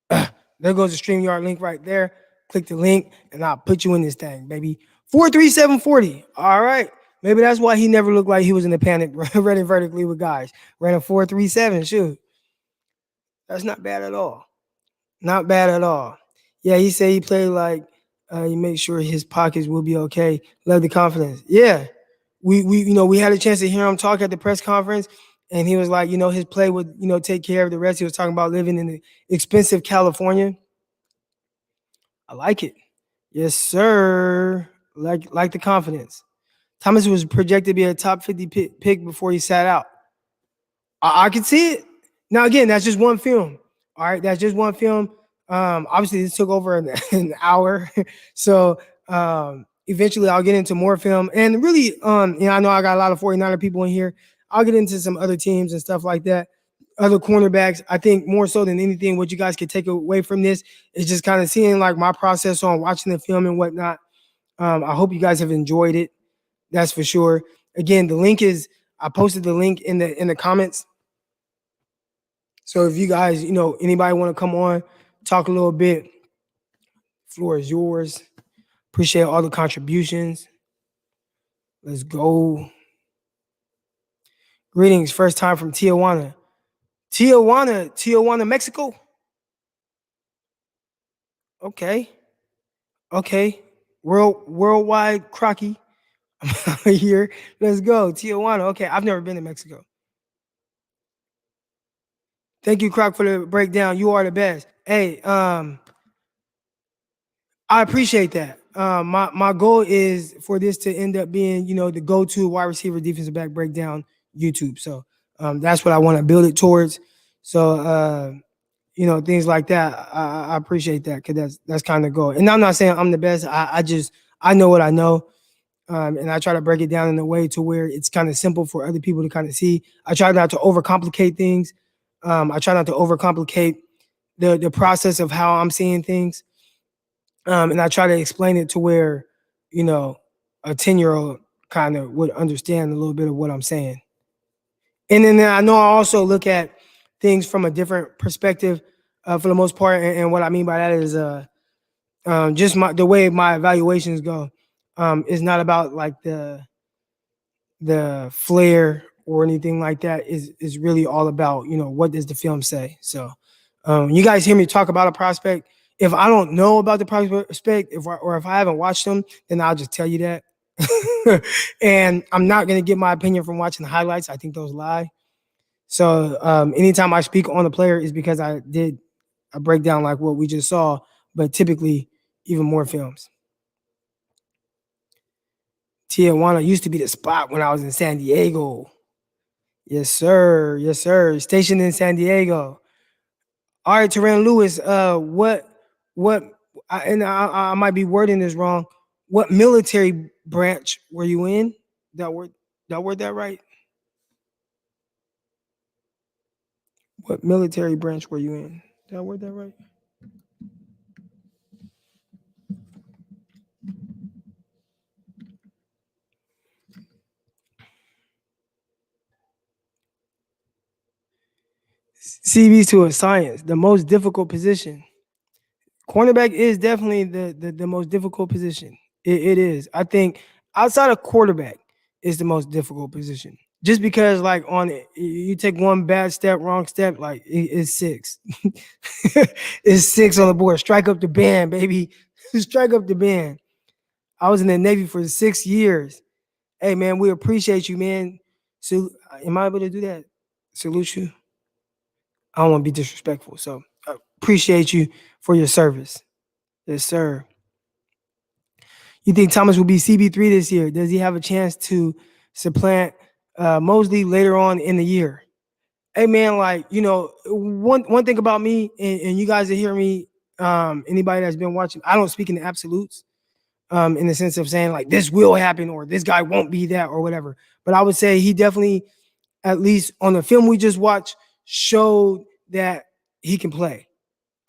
there goes the StreamYard link right there. Click the link and I'll put you in this thing, baby. 43740. All right. Maybe that's why he never looked like he was in a panic running vertically with guys. Ran a 437. Shoot. That's not bad at all. Not bad at all. Yeah, he said he played like he made sure his pockets will be okay. Love the confidence. Yeah. We had a chance to hear him talk at the press conference, and he was like, his play would, take care of the rest. He was talking about living in the expensive California. I like it. Yes, sir. Like the confidence. Thomas was projected to be a top 50 pick before he sat out. I can see it. Now, again, that's just one film. All right, that's just one film. Obviously, this took over an hour, so eventually I'll get into more film. And really, I know I got a lot of 49er people in here. I'll get into some other teams and stuff like that, other cornerbacks. I think more so than anything, what you guys could take away from this is just kind of seeing like my process on watching the film and whatnot. I hope you guys have enjoyed it. That's for sure. Again, the link is I posted the link in the comments. So if you guys, anybody want to come on, talk a little bit, floor is yours. Appreciate all the contributions. Let's go. Greetings, first time from Tijuana. Tijuana, Mexico. Okay. Worldwide crocky. I'm here. Let's go. Tijuana. Okay, I've never been to Mexico. Thank you, Croc, for the breakdown. You are the best. Hey, I appreciate that. My goal is for this to end up being, the go-to wide receiver defensive back breakdown YouTube. So that's what I want to build it towards. So things like that. I appreciate that because that's kind of goal. And I'm not saying I'm the best. I know what I know. And I try to break it down in a way to where it's kind of simple for other people to kind of see. I try not to overcomplicate things. I try not to overcomplicate the process of how I'm seeing things. And I try to explain it to where, a 10-year-old kind of would understand a little bit of what I'm saying. And then I know I also look at things from a different perspective for the most part. And what I mean by that is just the way my evaluations go. It's not about like the flair or anything like that. Is really all about, what does the film say? So you guys hear me talk about a prospect. If I don't know about the prospect, if I haven't watched them, then I'll just tell you that. And I'm not going to get my opinion from watching the highlights. I think those lie. So anytime I speak on a player is because I did a breakdown like what we just saw, but typically even more films. Tijuana used to be the spot when I was in San Diego. Yes, sir. Yes, sir. Stationed in San Diego. All right, Terran Lewis. I might be wording this wrong. What military branch were you in? Did I word that right? What military branch were you in? Did I word that right? CVs to a science, the most difficult position. Cornerback is definitely the most difficult position. It is. I think outside of quarterback is the most difficult position. Just because like on it, you take one bad step, wrong step, like it's 6. It's 6 on the board. Strike up the band, baby. Strike up the band. I was in the Navy for 6 years. Hey man, we appreciate you, man. So am I able to do that? Salute you. I don't want to be disrespectful. So I appreciate you for your service. Yes, sir. You think Thomas will be CB3 this year? Does he have a chance to supplant Mosley later on in the year? Hey man, like one thing about me, and you guys that hear me, anybody that's been watching, I don't speak in the absolutes, in the sense of saying like this will happen or this guy won't be that or whatever. But I would say he definitely, at least on the film we just watched, showed that he can play.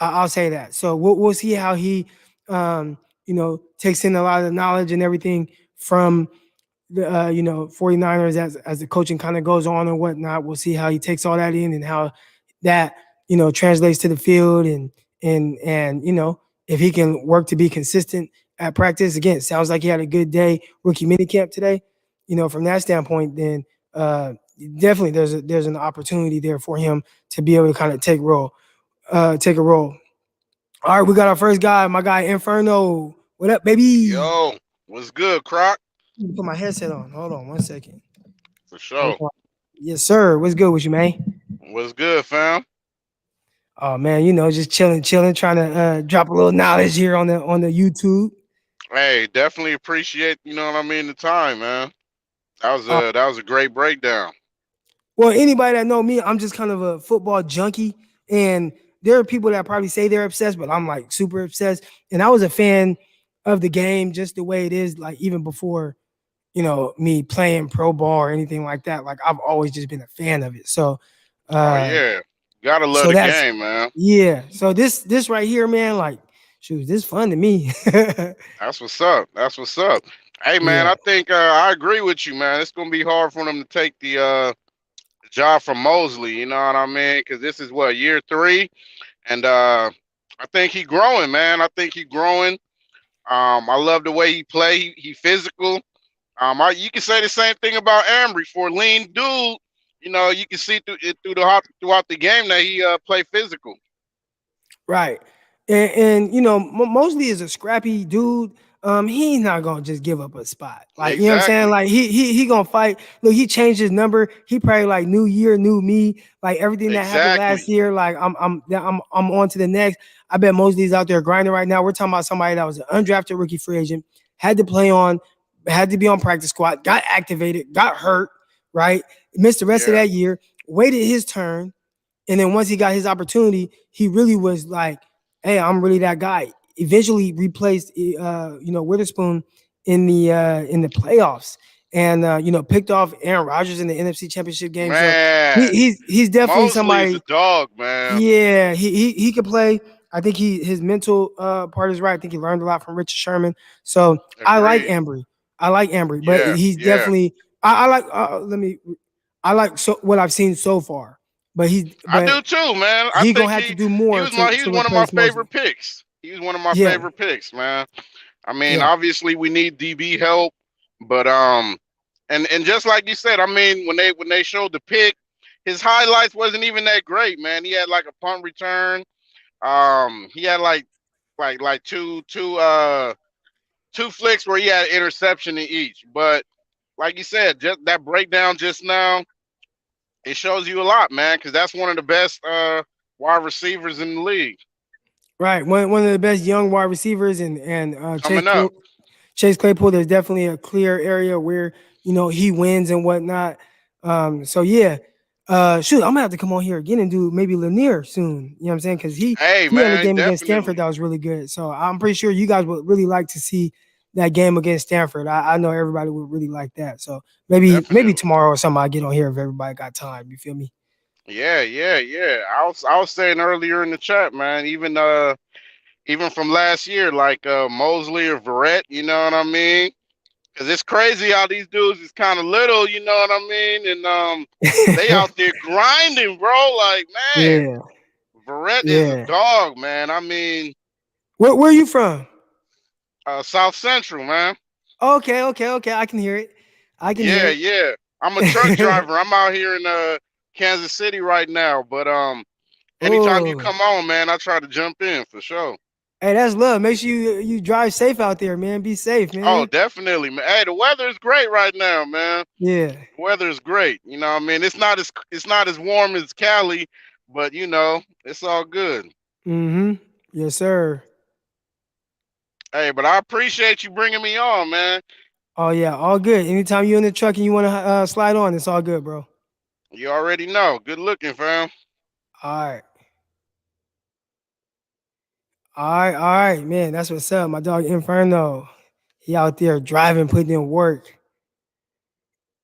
I'll say that. So we'll see how he, takes in a lot of the knowledge and everything from the 49ers as the coaching kind of goes on and whatnot. We'll see how he takes all that in and how that translates to the field and if he can work to be consistent at practice. Again, sounds like he had a good day rookie minicamp today. From that standpoint, then definitely there's an opportunity there for him to be able to kind of take a role. All right, we got our first guy, my guy Inferno. What up, baby? Yo, what's good, Croc? Put my headset on. Hold on 1 second. For sure. Yes, sir. What's good with you, man? What's good, fam? Oh man, just chilling, trying to drop a little knowledge here on the YouTube. Hey, definitely appreciate, you know what I mean, the time, man. That was a great breakdown. Well, anybody that know me, I'm just kind of a football junkie, and there are people that probably say they're obsessed, but I'm like super obsessed. And I was a fan of the game just the way it is, like even before me playing pro ball or anything like that. Like I've always just been a fan of it. So, Oh uh, yeah, gotta love so the that's game, man. yeah. So this right here, man, like shoot, this fun to me. That's what's up. That's what's up. Hey man, Yeah, I think I agree with you, man. It's gonna be hard for them to take the job from Mosley. You know what I mean? Because this is what year three, and I think he growing, man. I think he growing. I love the way he play. He physical. You can say the same thing about Ambry for a lean dude. You know, you can see throughout the game that he play physical. right. And Mosley is a scrappy dude. He's not gonna just give up a spot. Like, you know what I'm saying? Exactly. Like he gonna fight. Look, he changed his number. He probably like new year, new me. Like everything that happened last Exactly. year, like I'm on to the next. I bet Mosley's out there grinding right now. We're talking about somebody that was an undrafted rookie free agent, had to play on, had to be on practice squad, got activated, got hurt, right? Missed the rest of Yeah. that year, waited his turn, and then once he got his opportunity, he really was like, "Hey, I'm really that guy." Eventually replaced Witherspoon in the playoffs, and picked off Aaron Rodgers in the NFC Championship game. So Man, he's definitely Mosley is a somebody. dog, man. Yeah, he could play. I think his mental part is right. I think he learned a lot from Richard Sherman. So I like Agreed. Ambry. I like Ambry, but Yeah, he's yeah. definitely I like I like what I've seen so far. But I do too, man. I he think gonna have to do more he to was one of my replace Mosley. favorite picks. He was one of my Yeah, favorite picks, man. I mean, yeah, obviously we need DB help, but and just like you said, I mean, when they showed the pick, his highlights wasn't even that great, man. He had like a punt return. He had like two flicks where he had interception in each. But like you said, just that breakdown just now, it shows you a lot, man, because that's one of the best wide receivers in the league right. One of the best young wide receivers, and coming up. Chase Claypool. There's definitely a clear area where he wins and whatnot. So yeah, shoot, I'm gonna have to come on here again and do maybe Lanier soon. You know what I'm saying? Because Hey, he had a man, game against Stanford definitely, that was really good. So I'm pretty sure you guys would really like to see that game against Stanford. I know everybody would really like that. So maybe definitely. tomorrow or something I get on here if everybody got time. You feel me? Yeah, yeah, yeah. I was saying earlier in the chat, man. Even from last year, like Mosley or Verrett, you know what I mean? Because it's crazy how these dudes is kind of little, you know what I mean? And they out there grinding, bro. Like, man, Yeah, Verrett is a yeah. dog, man. I mean, Where are you from? South Central, man. Okay, okay, okay. I can hear it. I can Yeah, hear yeah. I'm a truck it. driver. I'm out here in Kansas City right now, but anytime you Oh, come on, man, I try to jump in for sure. hey, that's love. Make sure you drive safe out there, man. Be safe, Oh, man. definitely, man. Hey, the weather is great right now, man. Yeah. The weather is great. You know what I mean? It's not as warm as Cali, but it's all good. Mm-hmm. Yes, sir. Hey, but I appreciate you bringing me on, man. Oh yeah, all good. Anytime you're in the truck and you want to slide on, it's all good, bro. You already know. Good looking, fam. All right. All right, man. That's what's up. My dog Inferno. He out there driving, putting in work.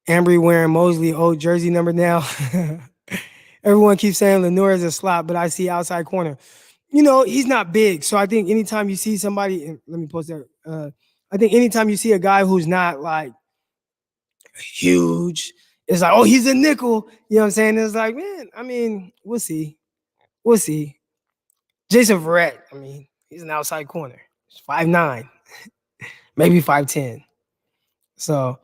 Ambry wearing Mosley old jersey number now. Everyone keeps saying Lenoir is a slot, but I see outside corner. He's not big. So I think anytime you see somebody, and let me post that. I think anytime you see a guy who's not like huge, it's like, oh, he's a nickel. You know what I'm saying? It's like, man, I mean, we'll see. We'll see. Jason Verrett, I mean, he's an outside corner. He's 5'9", maybe 5'10". So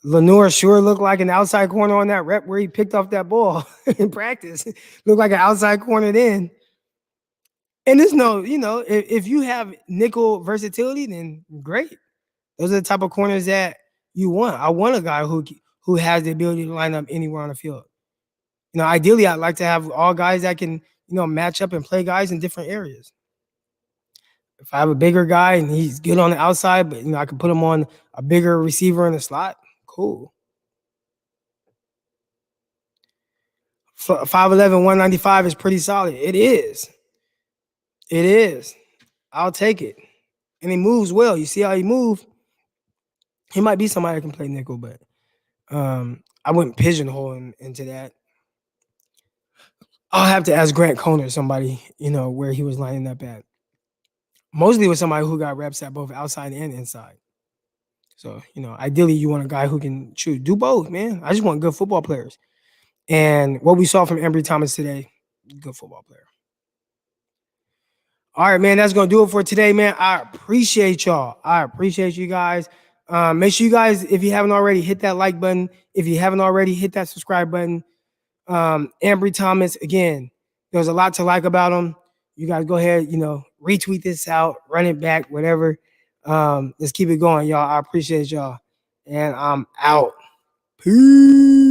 Lenoir sure looked like an outside corner on that rep where he picked off that ball in practice. Looked like an outside corner then. And there's no, if you have nickel versatility, then great. Those are the type of corners that you want. I want a guy who has the ability to line up anywhere on the field. Ideally, I'd like to have all guys that can, match up and play guys in different areas. If I have a bigger guy and he's good on the outside, but I can put him on a bigger receiver in the slot, cool. 5'11", 195 is pretty solid. It is. It is. I'll take it. And he moves well. You see how he moves? He might be somebody that can play nickel, but I wouldn't pigeonhole him into that. I'll have to ask Grant Conner, somebody, where he was lining up at. Mosley was somebody who got reps at both outside and inside. So, ideally you want a guy who can do both, man. I just want good football players. And what we saw from Ambry Thomas today, good football player. All right, man, that's going to do it for today, man. I appreciate y'all. I appreciate you guys. Make sure you guys, if you haven't already, hit that like button. If you haven't already, hit that subscribe button. Ambry Thomas, again, there's a lot to like about him. You guys go ahead, retweet this out, run it back, whatever. Let's keep it going, y'all. I appreciate y'all. And I'm out. Peace.